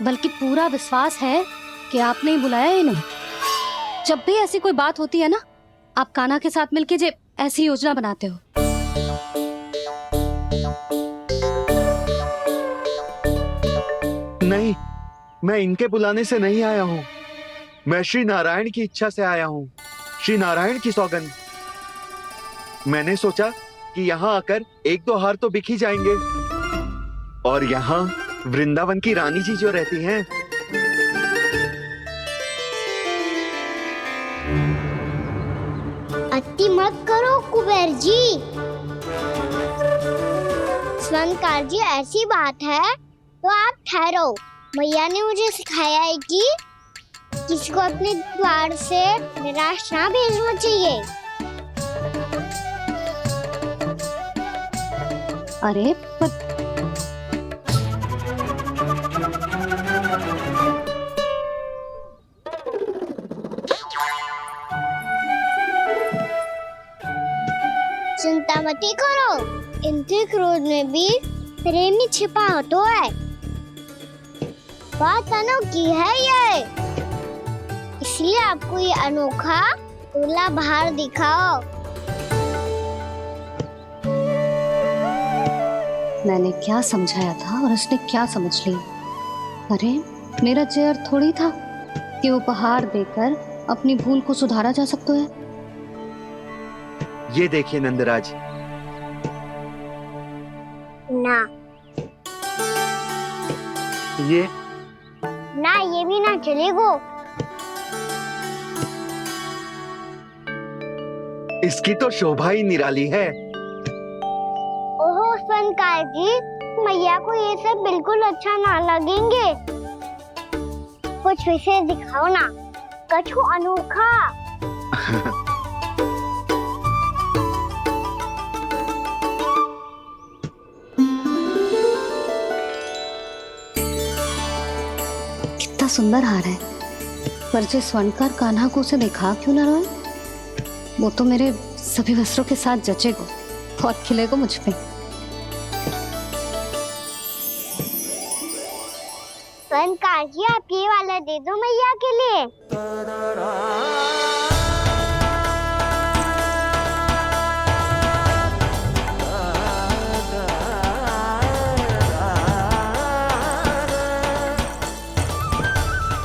बल्कि पूरा विश्वास है कि आपने ही बुलाया ही नहीं। जब भी ऐसी कोई बात होती है ना, आप कान्हा के साथ मिलके जे ऐसी योजना बनाते हो। नहीं, मैं इनके बुलाने से नहीं आया हूँ। मैं श्री नारायण की इच्छा से आया हूँ, श्री नारायण की सौगंध। मैंने सोचा कि यहाँ आकर एक दो हार तो बिक ही जाएंगे, और यहाँ वृंदावन की रानी जी जो रहती हैं, अति मत करो कुबेर जी। स्वर्णकार जी, ऐसी बात है तो आप ठहरो। मैया ने मुझे सिखाया है कि किसी को अपने द्वार से निराश ना भेजना चाहिए। अरे पर चिंता मत करो, इनके क्रोध में भी प्रेम ही छिपा होता है। बात अनोखी है ये, इसलिए आपको ये अनोखा दूल्हा बाहर दिखाओ। मैंने क्या समझाया था और उसने क्या समझ लिया। अरे मेरा चेयर थोड़ी था कि उपहार देकर अपनी भूल को सुधारा जा सकता है। ये देखिए नंदराज। ना, ये ना, ये भी ना चलेगा। इसकी तो शोभा ही निराली है। ओहो स्वर्णकार जी, मैया को ये सब बिल्कुल अच्छा ना लगेंगे। कुछ विशेष दिखाओ ना, कुछ अनोखा। कितना सुंदर हार है, पर जो स्वर्णकार कान्हा को उसे देखा क्यों ना रोए? वो तो मेरे सभी वस्त्रों के साथ जचेगा और खिलेगा मुझ पे। स्वर्णकार जी, आप ये वाला दे दो मैया के लिए।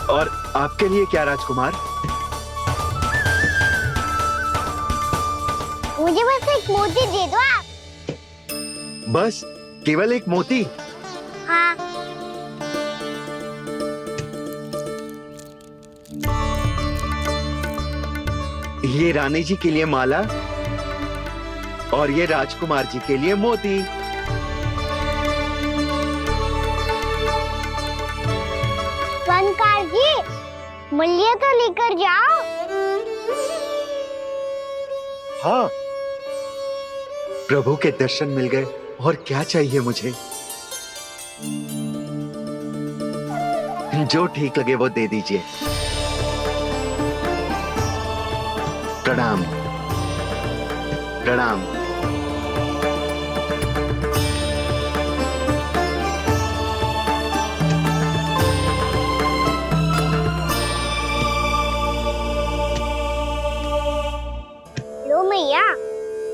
और आपके लिए क्या राजकुमार? मुझे बस एक मोती दे दो आप। बस केवल एक मोती? हाँ। ये रानी जी के लिए माला और ये राजकुमार जी के लिए मोती। स्वर्णकार जी, मूल्य तो लेकर जाओ। हाँ, प्रभु के दर्शन मिल गए, और क्या चाहिए मुझे? जो ठीक लगे वो दे दीजिए। प्रणाम प्रणाम। लो मैया,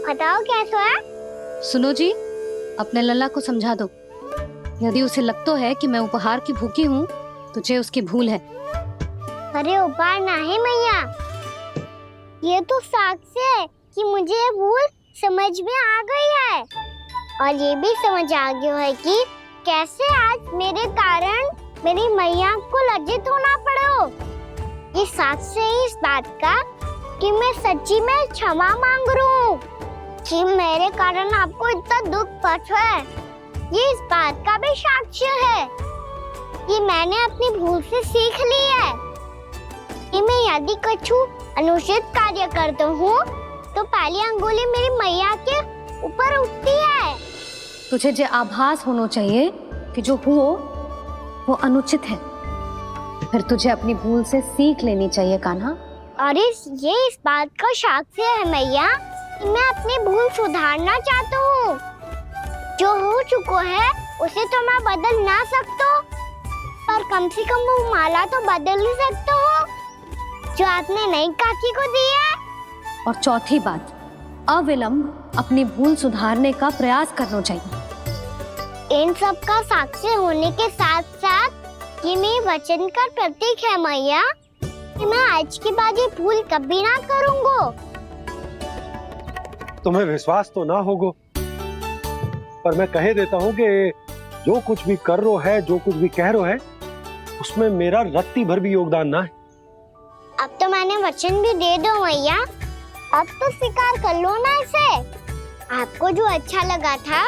बताओ कैसा है? सुनो जी, अपने लल्ला को समझा दो। यदि उसे लगता है कि मैं उपहार की भूखी हूँ, तो ये उसकी भूल है। अरे उपहार ना है मैया, ये तो साक्ष्य है कि मुझे ये भूल समझ में आ गई है, और ये भी समझ आ गया है कि कैसे आज मेरे कारण मेरी मैया को लज्जित होना पड़ो। ये साक्ष्य है इस बात का कि मैं सच्ची में क्षमा मांग रहा हूँ कि मेरे कारण आपको इतना दुख पहुंचा है। ये इस बात का भी साक्ष्य है कि मैंने अपनी भूल से सीख ली है कि मैं यदि कछु अनुचित कार्य करता हूँ तो पहली अंगुली मेरी मैया के ऊपर उठती है। तुझे जो आभास होना चाहिए कि जो हुआ वो अनुचित है, फिर तुझे अपनी भूल से सीख लेनी चाहिए कान्हा। और ये इस बात का साक्ष्य है मैया कि मैं अपनी भूल सुधारना चाहता हूँ। जो हो चुका है उसे तो मैं बदल ना सकता, पर कम से कम वो माला तो बदल ही सकता हूँ जो आपने नई काकी को दी है। और चौथी बात, अविलंब अपनी भूल सुधारने का प्रयास करना चाहिए। इन सब का साक्षी होने के साथ साथ ये मेरे वचन का प्रतीक है मैया कि मैं आज के बाद ये भूल कभी ना करूँगा। तुम्हें विश्वास तो ना होगो, पर मैं कह देता हूँ कि जो कुछ भी कर रो है, जो कुछ भी कह रो है, उसमें मेरा रत्ती भर भी योगदान ना है। अब तो मैंने वचन भी दे दो मैया, अब तो स्वीकार कर लो ना इसे। आपको जो अच्छा लगा था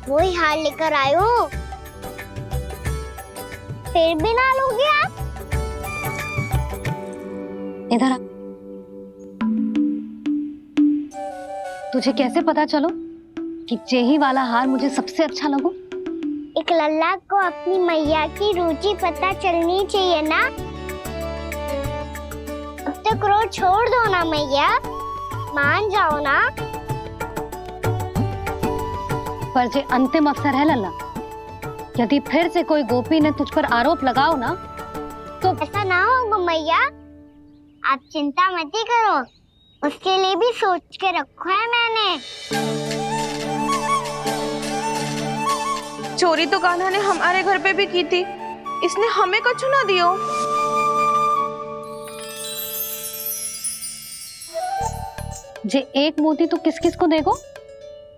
वो ही हार लेकर आयो, फिर भी ना लोगे आप? इधर आ। तुझे कैसे पता चलो कि जेही वाला हार मुझे सबसे अच्छा लगो? एक लल्ला को अपनी मैया की रुचि पता चलनी चाहिए ना। अब तो क्रोध छोड़ दो ना मैया, मान जाओ ना। पर जे अंतिम अवसर है लल्ला, यदि फिर से कोई गोपी ने तुझ पर आरोप लगाओ ना तो ऐसा ना होगा मैया, आप चिंता मत करो, उसके लिए भी सोच के रखा है मैंने। चोरी तो कान्हा ने हमारे घर पे भी की थी, इसने हमें कछु ना दियो। जे एक मोती तो किस किस को देगो?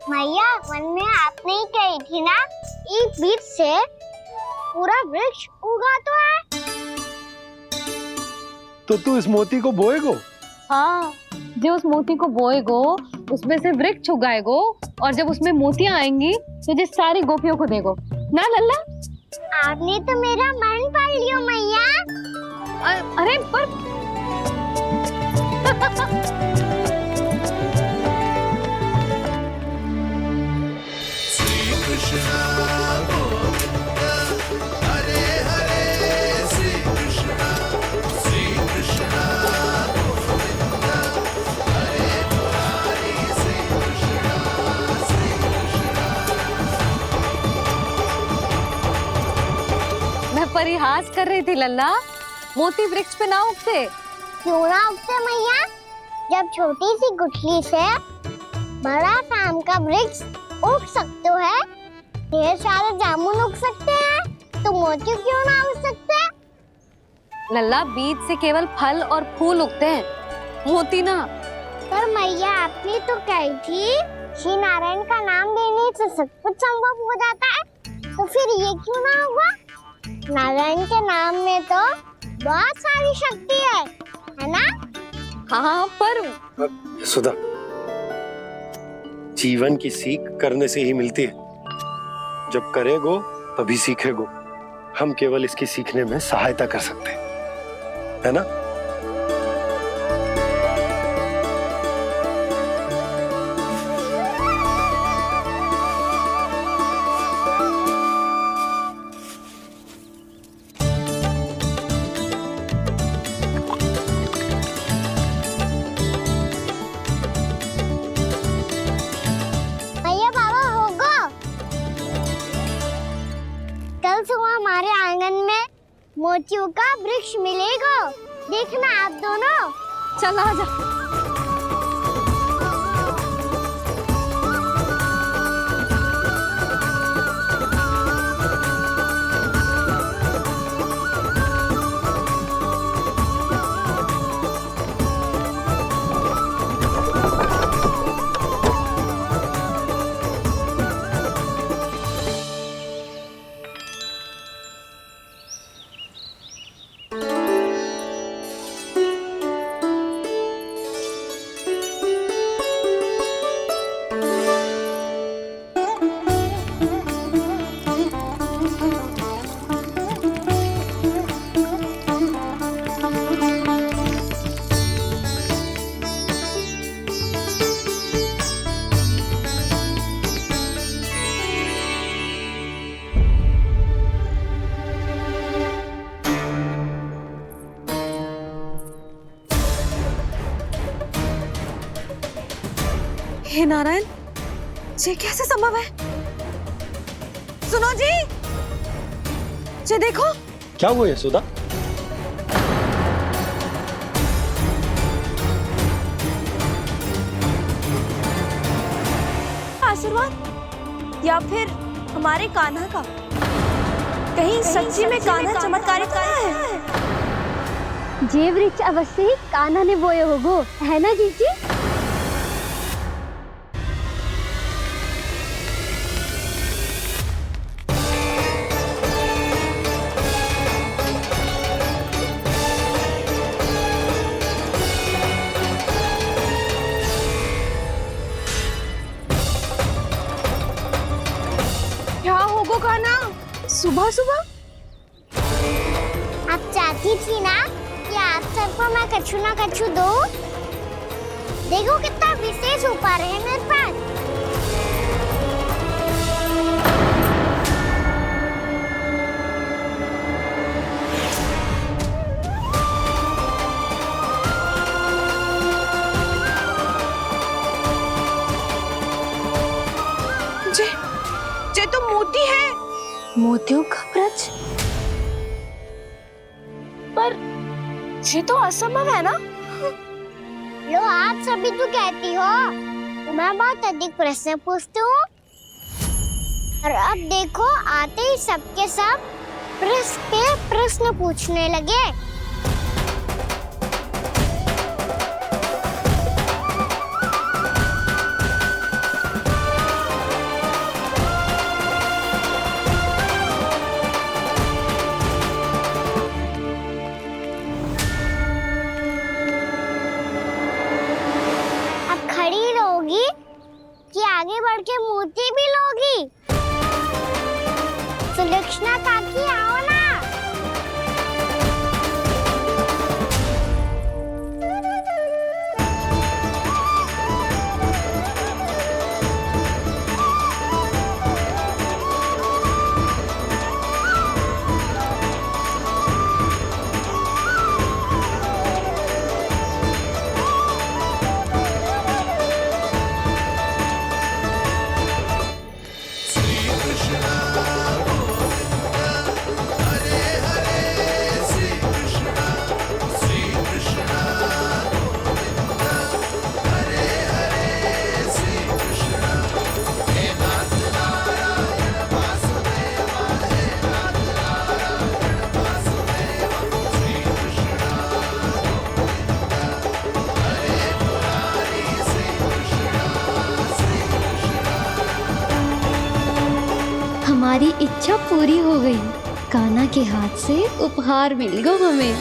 मैया मन में आपने ही कही थी ना, एक बीज से पूरा वृक्ष उगा तो है। तो तू इस मोती को बोएगो? हाँ, जो उस मोती को बोएगो उसमें से वृक्ष उगाएगो, और जब उसमें मोतियां आएंगी तो जो सारी गोपियों को देगो ना लल्ला। आपने तो मेरा मन पढ़ लियो मैया। अरे पर परिहास कर रही थी लल्ला, मोती वृक्ष पे ना उगते। क्यों ना उगते मैया? जब छोटी सी गुठली से बड़ा आम का वृक्ष उग सकते है, ढेर सारे जामुन उग सकते हैं, तो मोती क्यों ना उग सकते? लल्ला, बीज से केवल फल और फूल उगते हैं, मोती ना। पर मैया आपने तो कही थी श्री नारायण का नाम लेने से सब कुछ संभव हो जाता है, तो फिर ये क्यों ना होगा? नारायण के नाम में तो बहुत सारी शक्ति है ना? हाँ, पर सुधा, जीवन की सीख करने से ही मिलती है। जब करेगो तभी सीखेगो। हम केवल इसकी सीखने में सहायता कर सकते हैं, है ना? हमारे आंगन में मोतियों का वृक्ष मिलेगा, देखना आप दोनों। चल आजा। हे नारायण, ये कैसे संभव है? सुनो जी, ये देखो। क्या हुआ यशोदा? आशीर्वाद या फिर हमारे कान्हा का? कहीं सच्ची में कान्हा चमत्कारी तो है? जे वृक्ष अवश्य ही कान्हा ने बोए होगो, है ना जीजी? क्या होगो कान्हा सुबह सुबह? आप चाहती थी ना कि आज सबको मैं कछु ना कछु दो। देखो कितना विशेष उपहार है मेरे पास। ये तो मोती है। मोतियों का ब्रज? पर ये तो असंभव है ना? लो आप सभी तो कहती हो, मैं बहुत अधिक प्रश्न पूछती हूँ, और अब देखो आते ही सबके सब प्रश्न पूछने लगे। कि आगे बढ़ के मोती भी लोगी? सुलक्षणा काकी आओ ना। हमारी इच्छा पूरी हो गई। कान्हा के हाथ से उपहार मिल गया हमें।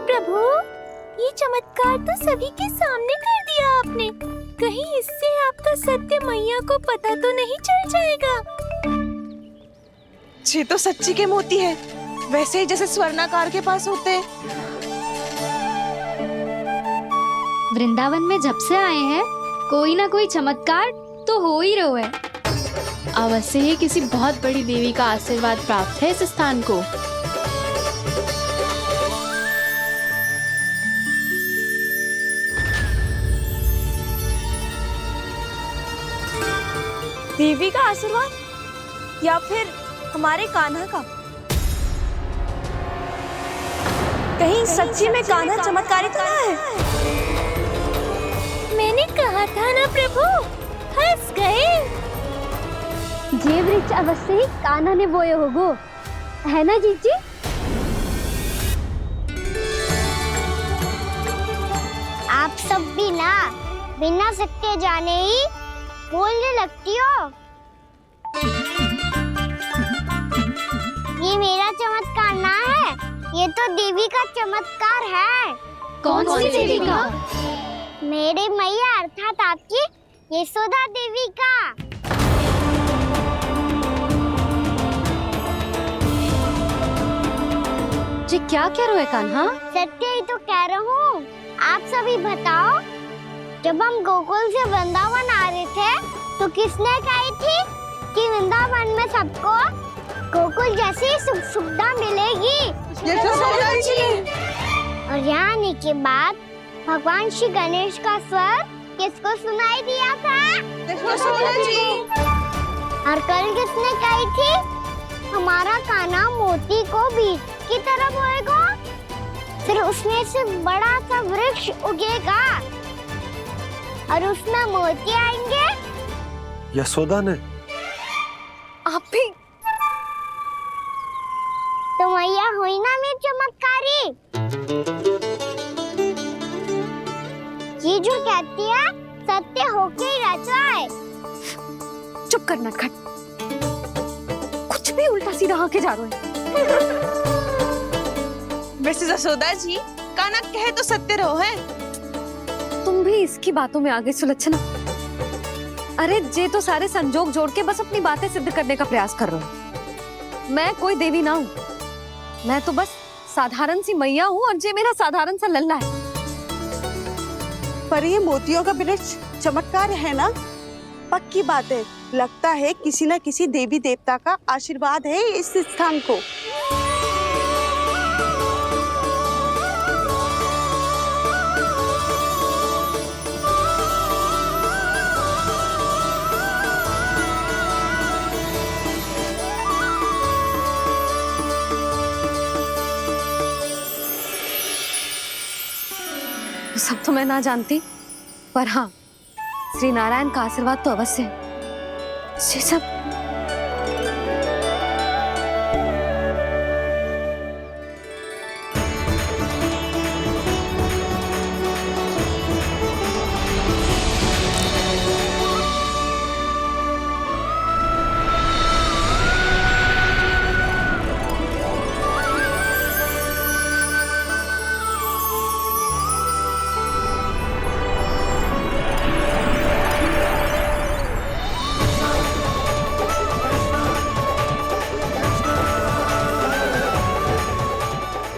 प्रभु, ये चमत्कार तो सभी के सामने कर दिया आपने। कहीं इससे आपका सत्य मैया को पता तो नहीं चल जाएगा? ये तो सच्ची के मोती है, वैसे ही जैसे स्वर्णाकार के पास होते। वृंदावन में जब से आए हैं, कोई ना कोई चमत्कार तो हो ही रहा है। अवश्य ही किसी बहुत बड़ी देवी का आशीर्वाद प्राप्त है इस स्थान को। देवी का आशीर्वाद या फिर हमारे कान्हा का? कहीं सच्ची में कान्हा चमत्कारी तो है? मैंने कहा था ना प्रभु, हंस गए। जे वृक्ष अवश्य ही कान्हा ने बोए होगो, है ना जीजी? आप सब भी ना बिना सत्य जाने ही बोलने लगती हो। ये मेरा चमत्कार ना है, ये तो देवी का चमत्कार है। कौन सी देवी का? मेरे मैया अर्थात आपकी यशोदा देवी का। जी क्या कह रहे हो कान्हा? सत्य ही तो कह रहा हूँ। आप सभी बताओ, जब हम गोकुल से वृंदावन आ रहे थे तो किसने कही थी कि वृंदावन में सबको गोकुल जैसी सुख सुविधा मिलेगी? यशोदा जी। और यहाँ आने के बाद भगवान श्री गणेश का स्वर किसको सुनाई दिया था? यशोदा जी। और कल किसने कही थी हमारा कान्हा मोती को बीज की तरह बोएगा, फिर उसमें से बड़ा सा वृक्ष उगेगा और उसमें मोती आएंगे? यशोदा ने? आप भी? तो मैया हुई ना मेरी चमत्कारी। ये जो कहती है सत्य होके ही रहता है। चुप कर नटखट, कुछ भी उल्टा सीधा आके जा रहे हैं। वैसे यशोदा जी, कान्हा कहे तो सत्य रहो है। तुम भी इसकी बातों में आगे सुलझना। अरे जे तो सारे संजोग जोड़ के बस अपनी बातें सिद्ध करने का प्रयास कर रहे हो। मैं कोई देवी ना हूँ, मैं तो बस साधारण सी मैया हूँ और जे मेरा साधारण सा लल्ला है। पर ये मोतियों का वृक्ष चमत्कार है ना? पक्की बात है, लगता है किसी न किसी देवी देवता का आशीर्वाद है इस स्थान को। सब तो मैं ना जानती, पर हाँ, श्री नारायण का आशीर्वाद तो अवश्य है। ये सब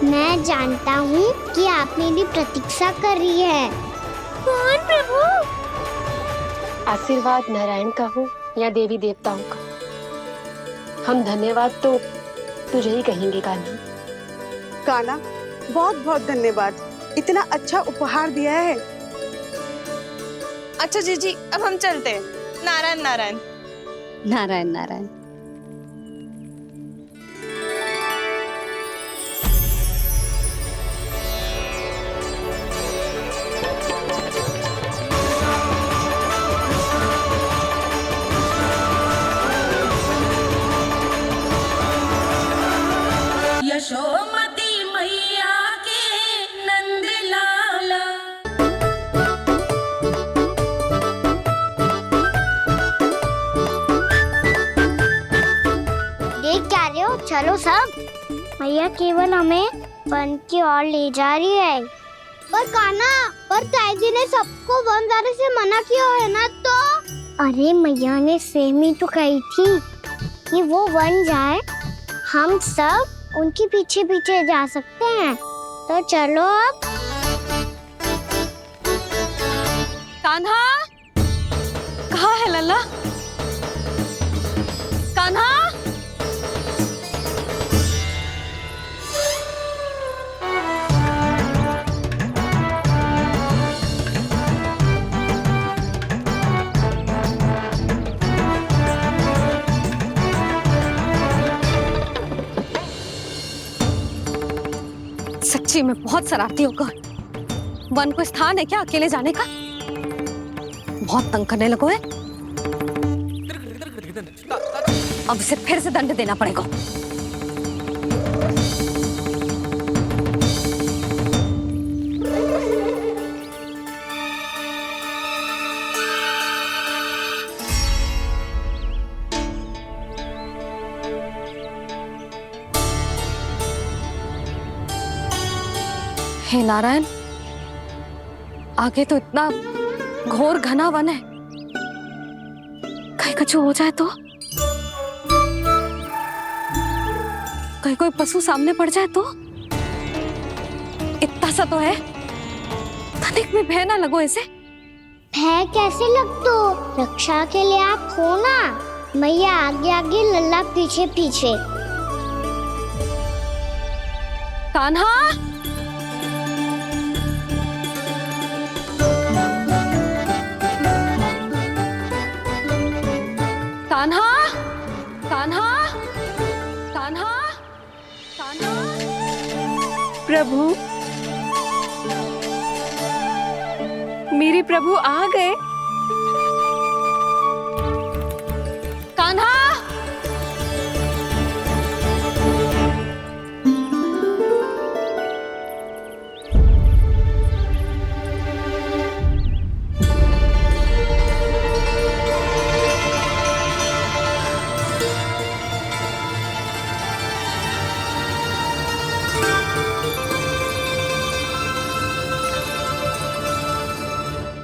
मैं जानता हूँ कि आप मेरी प्रतीक्षा कर रही है। कौन प्रभु? आशीर्वाद नारायण का हो या देवी देवताओं का, हम धन्यवाद तो तुझे ही कहेंगे कान्हा। कान्हा, बहुत बहुत धन्यवाद, इतना अच्छा उपहार दिया है। अच्छा जीजी, अब हम चलते हैं। नारायण नारायण। नारायण नारायण। यशोमती मैया के नंद लाला। देख क्या रहे हो? चलो सब। मैया केवल हमें वन की ओर ले जा रही है। पर कान्हा, पर ताईजी ने सबको वन जाने से मना किया है ना तो? अरे मैया ने सेम ही तो कही थी कि वो वन जाए, हम सब उनके पीछे पीछे जा सकते हैं। तो चलो अब। कान्हा, कहाँ है लल्ला? कान्हा, सच्ची में बहुत शरारती होकर वन को स्थान है क्या अकेले जाने का? बहुत तंग करने लगो है। अब इसे फिर से दंड देना पड़ेगा। हे नारायण, आगे तो इतना घोर घना वन है, कहीं कुछ हो जाए तो? कहीं कोई पशु सामने पड़ जाए तो? इतना सा तो है, तनिक में भय ना लगो इसे। भय कैसे लग तो? रक्षा के लिए आप हो ना। मैया आगे आगे, लल्ला पीछे पीछे। कान्हा, प्रभु, मेरे प्रभु आ गए। कान्हा,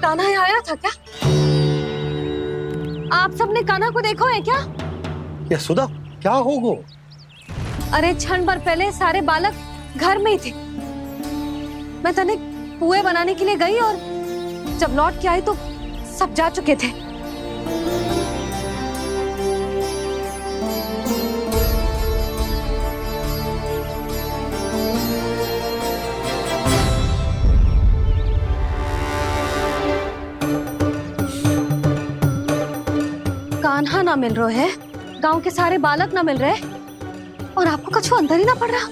कान्हा यहाँ आया था क्या? आप सबने कान्हा को देखो है क्या? यशोदा, क्या होगा? अरे क्षण भर पहले सारे बालक घर में ही थे। मैं तनिक पुए बनाने के लिए गई और जब लौट के आई तो सब जा चुके थे। कान्हा ना मिल रहे है, गांव के सारे बालक ना मिल रहे और आपको कछु अंदर ही ना पड़ रहा।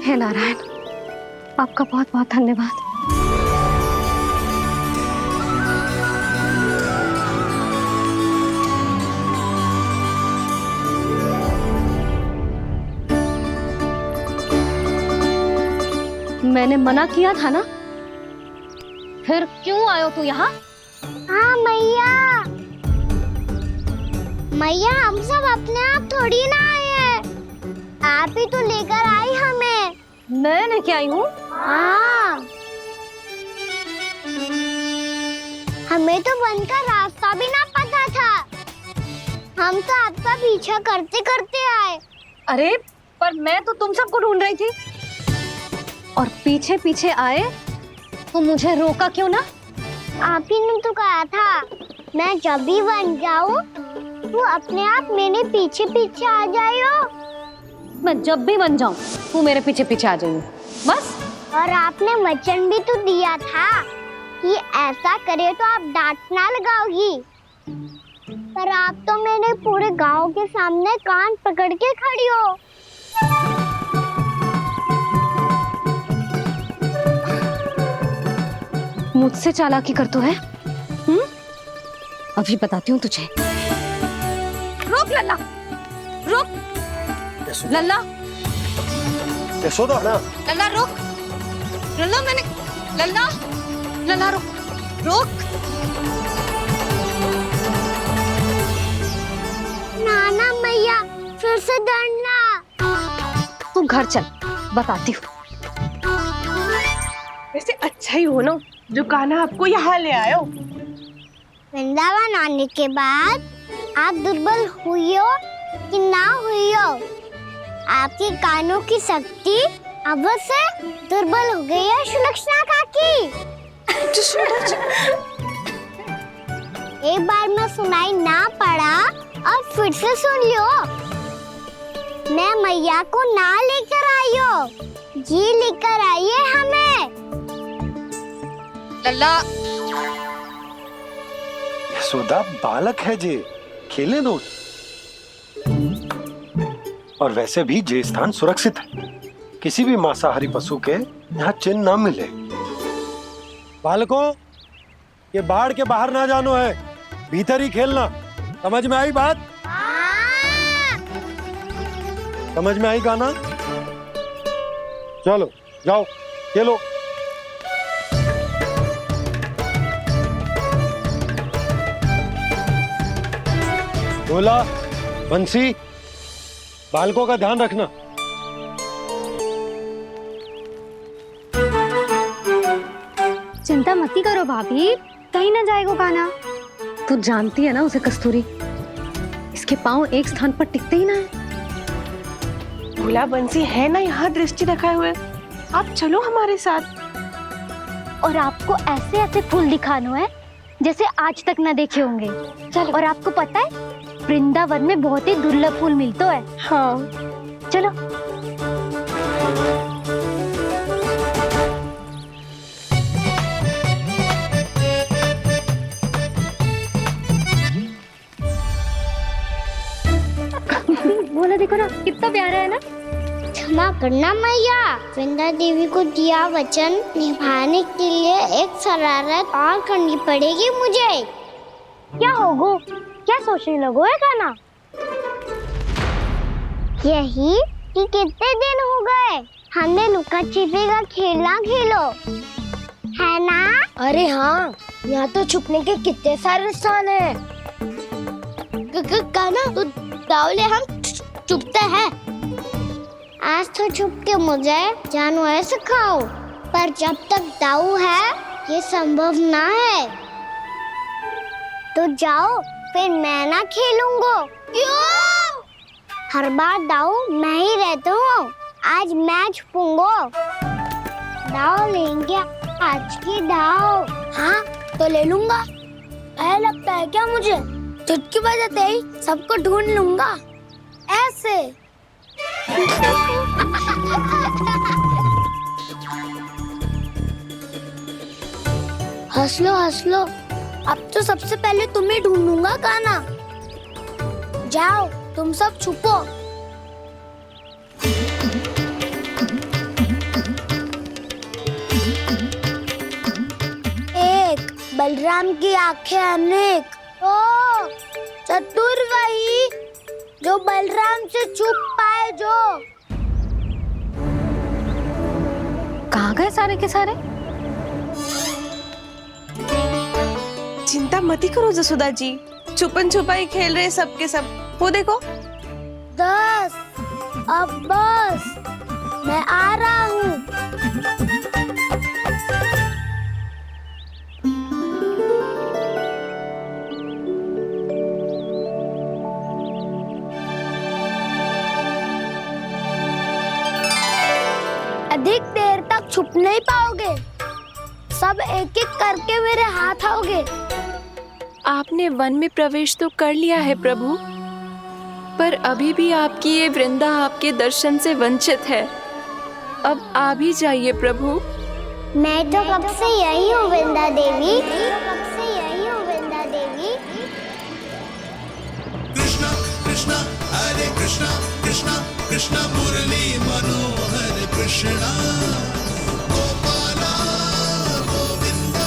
हे नारायण, आपका बहुत बहुत धन्यवाद। मैंने मना किया था ना, फिर क्यों आयो तू यहाँ? हाँ मैया, मैया हम सब अपने आप थोड़ी ना आए हैं, आप ही तो लेकर आई हमें। मैं लेके आई हूँ? हाँ, हमें तो वन का रास्ता भी ना पता था, हम तो आपका पीछा करते करते आए। अरे पर मैं तो तुम सबको ढूंढ रही थी और पीछे पीछे आए तो मुझे रोका क्यों ना? आप ही ने तो कहा था मैं जब भी बन जाऊं तो अपने आप मेरे पीछे पीछे आ जाइयो। मैं जब भी बन जाऊं तू मेरे पीछे पीछे आ जाइयो बस। और आपने वचन भी तो दिया था कि ऐसा करे तो आप डांट ना लगाओगी, पर आप तो मेरे पूरे गांव के सामने कान पकड़ के खड़ी हो। मुझसे चालाकी कर तो है? अभी बताती हूँ तुझे। रोक लल्ला, रोक लल्ला, यशोदा ना, लल्ला रोक, लल्ला मैंने, लल्ला, लल्ला रोक, रोक। नाना मैया फिर से डरना। तू घर चल, बताती हूँ। वैसे अच्छा ही हो ना जो कान्हा आपको यहाँ ले आयो। वृंदावन आने के बाद आप दुर्बल हुई हो कि ना हुई हो, आपके कानों की शक्ति अब से दुर्बल हो गई है सुलक्षणा काकी। एक बार में सुनाई ना पड़ा और फिर से सुन लियो। मैं मैया को ना लेकर आई हो, जी लेकर आई है हमें। लल्ला, यशोदा बालक है जे, खेले दो। और वैसे भी जे स्थान सुरक्षित है, किसी भी मांसाहारी पशु के यहाँ चिन्ह ना मिले। बालकों, ये बाढ़ के बाहर ना जानो है, भीतर ही खेलना। समझ में आई बात? समझ में आई गाना? चलो जाओ खेलो। बोला बंसी, बालकों का ध्यान रखना। चिंता मत करो भाभी, कहीं ना जाएगा कान्हा। तू जानती है ना उसे कस्तूरी, इसके पांव एक स्थान पर टिकते ही ना है। भोला बंसी है ना यहाँ दृष्टि रखाए हुए, आप चलो हमारे साथ। और आपको ऐसे ऐसे फूल दिखानो है जैसे आज तक ना देखे होंगे। चलो। और आपको पता है वृंदावन में बहुत ही दुर्लभ फूल मिलते हैं। हाँ चलो। क्षमा करना मैया। वृंदा देवी को दिया वचन निभाने के लिए एक शरारत और करनी पड़ेगी मुझे। क्या होगो? क्या सोचने लगो है कान्हा? यही कि कितने दिन हो गए हमने लुका छिपी का खेलना खेलो, है ना? अरे हाँ, यहाँ तो छुपने के कितने सारे स्थान हैं। कान्हा तो दावले हम छुपते हैं। आज तो छुप के मुझे जानवर सिखाओ, पर जब तक दाऊ है ये संभव ना है। तो जाओ, फिर मैं ना खेलूंगा। क्यों? हर बार दाऊ मैं ही रहता हूँ, आज मैं छुपूंगा। दाऊ लेंगे आज की दाऊ। हाँ तो ले लूंगा। ऐसा लगता है क्या मुझे? चुटकी बजाते ही सबको ढूंढ लूंगा ऐसे। हंस लो, अब तो सबसे पहले तुम्हें ढूंढूंगा कान्हा। जाओ तुम सब छुपो। एक बलराम की आंखें अनेक। ओ चतुर वही जो बलराम से छुप पाए। जो कहाँ गए सारे के सारे? चिंता मत करो जसोदा जी, छुपन छुपाई खेल रहे सब के सब। वो देखो 10 अब बस, मैं आ रहा हूँ। अधिक देर तक छुप नहीं पाओगे, सब एक एक करके मेरे हाथ आओगे। आपने वन में प्रवेश तो कर लिया है प्रभु, पर अभी भी आपकी ये वृंदा आपके दर्शन से वंचित है। अब आ भी जाइए प्रभु। मैं तो कब से यही हूँ वृंदा देवी। कृष्णा कृष्णा हरे कृष्णा कृष्णा कृष्णा मुरली मनोहर कृष्णा गोपाला गोविंदा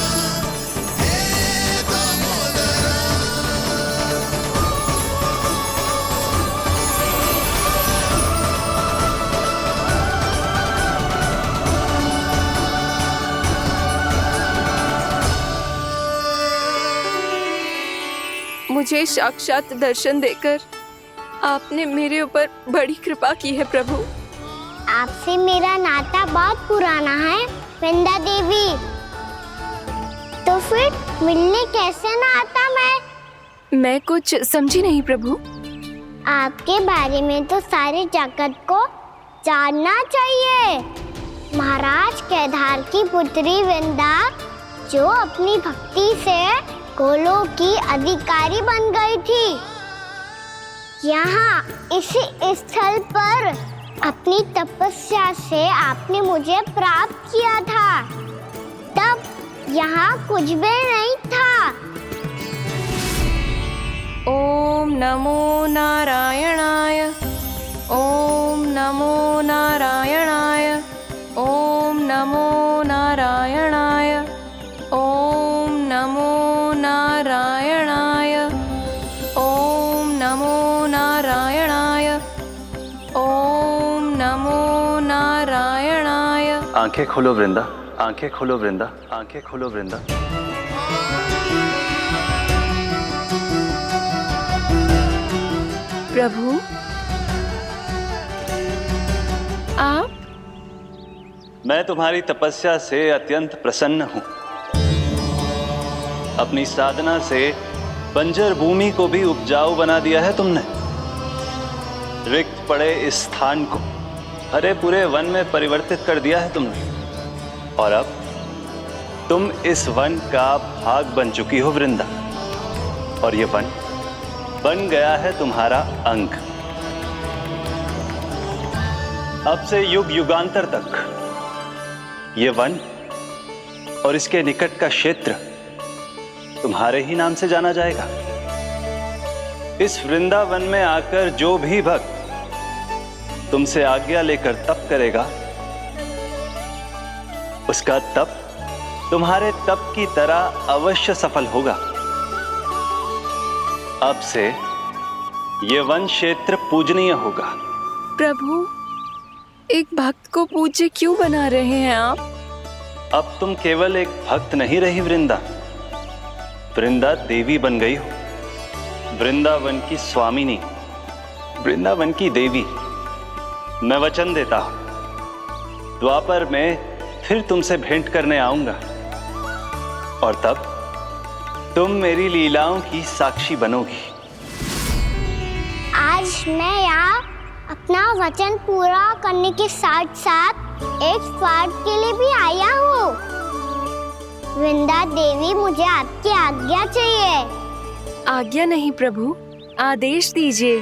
हे दामोदरा। मुझे साक्षात दर्शन देकर आपने मेरे ऊपर बड़ी कृपा की है प्रभु। आपसे मेरा नाता बहुत पुराना है वृंदा देवी, तो फिर मिलने कैसे ना आता मैं कुछ समझी नहीं प्रभु। आपके बारे में तो सारे जगत को जानना चाहिए। महाराज केदार की पुत्री वृंदा जो अपनी भक्ति से गोलों की अधिकारी बन गई थी, यहाँ इसी स्थल पर अपनी तपस्या से आपने मुझे प्राप्त किया था। तब यहाँ कुछ भी नहीं था। ओम नमो नारायणाय, ओम नमो नारायणाय, ओम नमो नारायणाय, ओम नमो नारायणाय, ओम नमो नारायणाय, ओम नमो नारायणाय। आंखें खोलो वृंदा, आंखें खोलो वृंदा, आंखें खोलो वृंदा। प्रभु आप? मैं तुम्हारी तपस्या से अत्यंत प्रसन्न हूं। अपनी साधना से बंजर भूमि को भी उपजाऊ बना दिया है तुमने। रिक्त पड़े इस स्थान को हरे पूरे वन में परिवर्तित कर दिया है तुमने। और अब तुम इस वन का भाग बन चुकी हो वृंदा, और ये वन बन गया है तुम्हारा अंग। अब से युग युगांतर तक ये वन और इसके निकट का क्षेत्र तुम्हारे ही नाम से जाना जाएगा। इस वृंदावन में आकर जो भी भक्त तुमसे आज्ञा लेकर तप करेगा, उसका तप तुम्हारे तप की तरह अवश्य सफल होगा। अब से ये वन क्षेत्र पूजनीय होगा। प्रभु, एक भक्त को पूज्य क्यों बना रहे हैं आप? अब तुम केवल एक भक्त नहीं रही वृंदा, वृंदा देवी बन गई हो। वृंदावन की स्वामिनी, वृंदावन की देवी। मैं वचन देता हूं, द्वापर में फिर तुमसे भेंट करने आऊंगा और तब तुम मेरी लीलाओं की साक्षी बनोगी। आज मैं यहाँ अपना वचन पूरा करने के साथ साथ एक स्वार्थ के लिए भी आया हूँ। वृंदा देवी, मुझे आपकी आज्ञा चाहिए। आज्ञा नहीं प्रभु, आदेश दीजिए।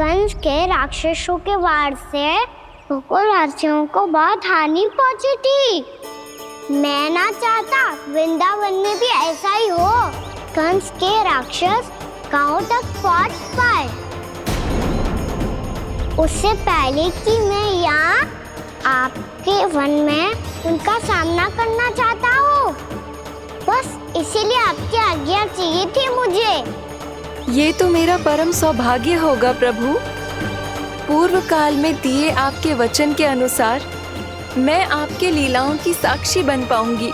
कंस के राक्षसों के वार से गोकुलवासियों को बहुत हानि पहुंची थी। मैं ना चाहता वृंदावन में भी ऐसा ही हो। कंस के राक्षस गांव तक पहुंच पाए, उससे पहले कि मैं यहाँ आपके वन में उनका सामना करना चाहता हूँ। बस इसीलिए आपकी आज्ञा चाहिए थी मुझे। ये तो मेरा परम सौभाग्य होगा प्रभु। पूर्व काल में दिए आपके वचन के अनुसार मैं आपके लीलाओं की साक्षी बन पाऊंगी।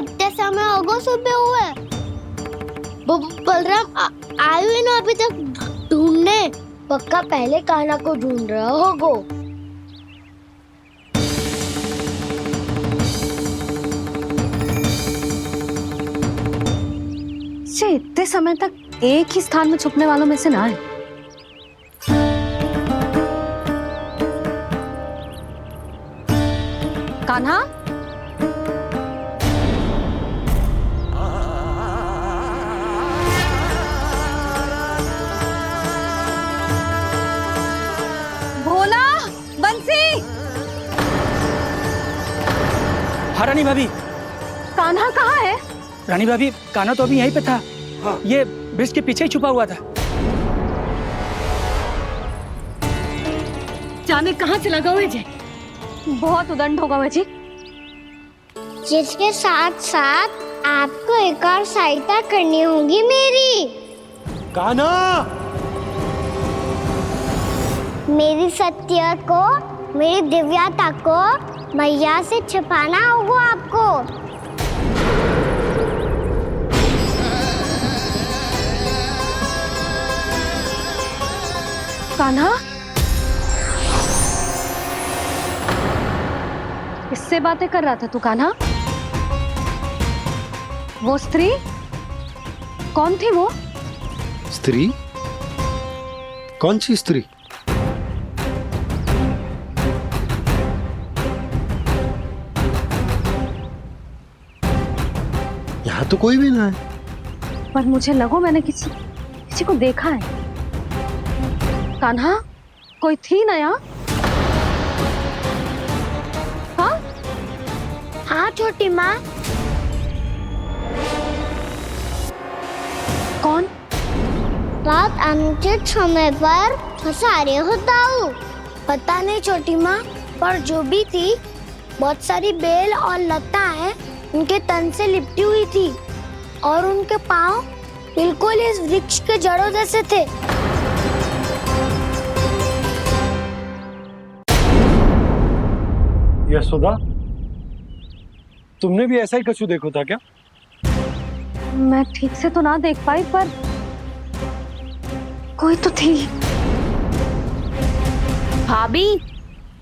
इतने समय होगा सुबह हुए। बलराम आए हुए ना अभी तक ढूंढने। पक्का पहले कान्हा को ढूंढ रहा होगा। इतने समय तक एक ही स्थान में छुपने वालों में से ना है। कान्हा, भोला, बंसी। हाँ रानी भाभी। कान्हा कहाँ है? रानी भाभी, कान्हा तो अभी यहीं पे था। हाँ। ये ब्रिज के पीछे ही छुपा हुआ था। जाने कहाँ से लगा हुआ है? बहुत उदंड होगा वह जी। जिसके साथ साथ आपको एक और सहायता करनी होगी मेरी। कान्हा, मेरी सत्य को, मेरी दिव्यता को मैया से छिपाना होगा आपको। कान्हा, किससे बातें कर रहा था तू कान्हा? वो स्त्री कौन थी? वो स्त्री? कौन सी स्त्री? यहाँ तो कोई भी ना है। पर मुझे लगो मैंने किसी को देखा है। कान्हा, कोई थी ना यहाँ? हाँ? हाँ छोटी माँ। कौन? रात अनुचित समय पर फंसारे होता हूँ। पता नहीं छोटी माँ, पर जो भी थी, बहुत सारी बेल और लता है उनके तन से लिपटी हुई थी और उनके पाँव बिल्कुल इस वृक्ष के जड़ों जैसे थे। यशोदा, तुमने भी ऐसा ही कछु देखो था क्या? मैं ठीक से तो ना देख पाई, पर कोई तो थी। भाभी,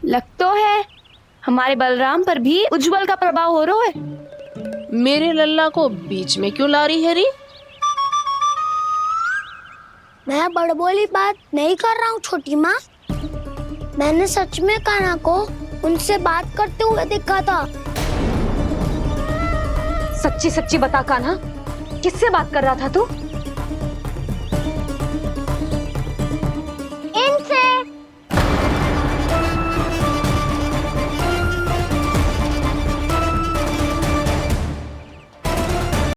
लग तो है हमारे बलराम पर भी उज्जवल का प्रभाव हो रहा है। मेरे लल्ला को बीच में क्यों ला रही है री? मैं बड़बोली बात नहीं कर रहा हूँ छोटी माँ। मैंने सच में कान्हा को उनसे बात करते हुए देखा था। सच्ची सच्ची बता कान्हा, किससे बात कर रहा था तू?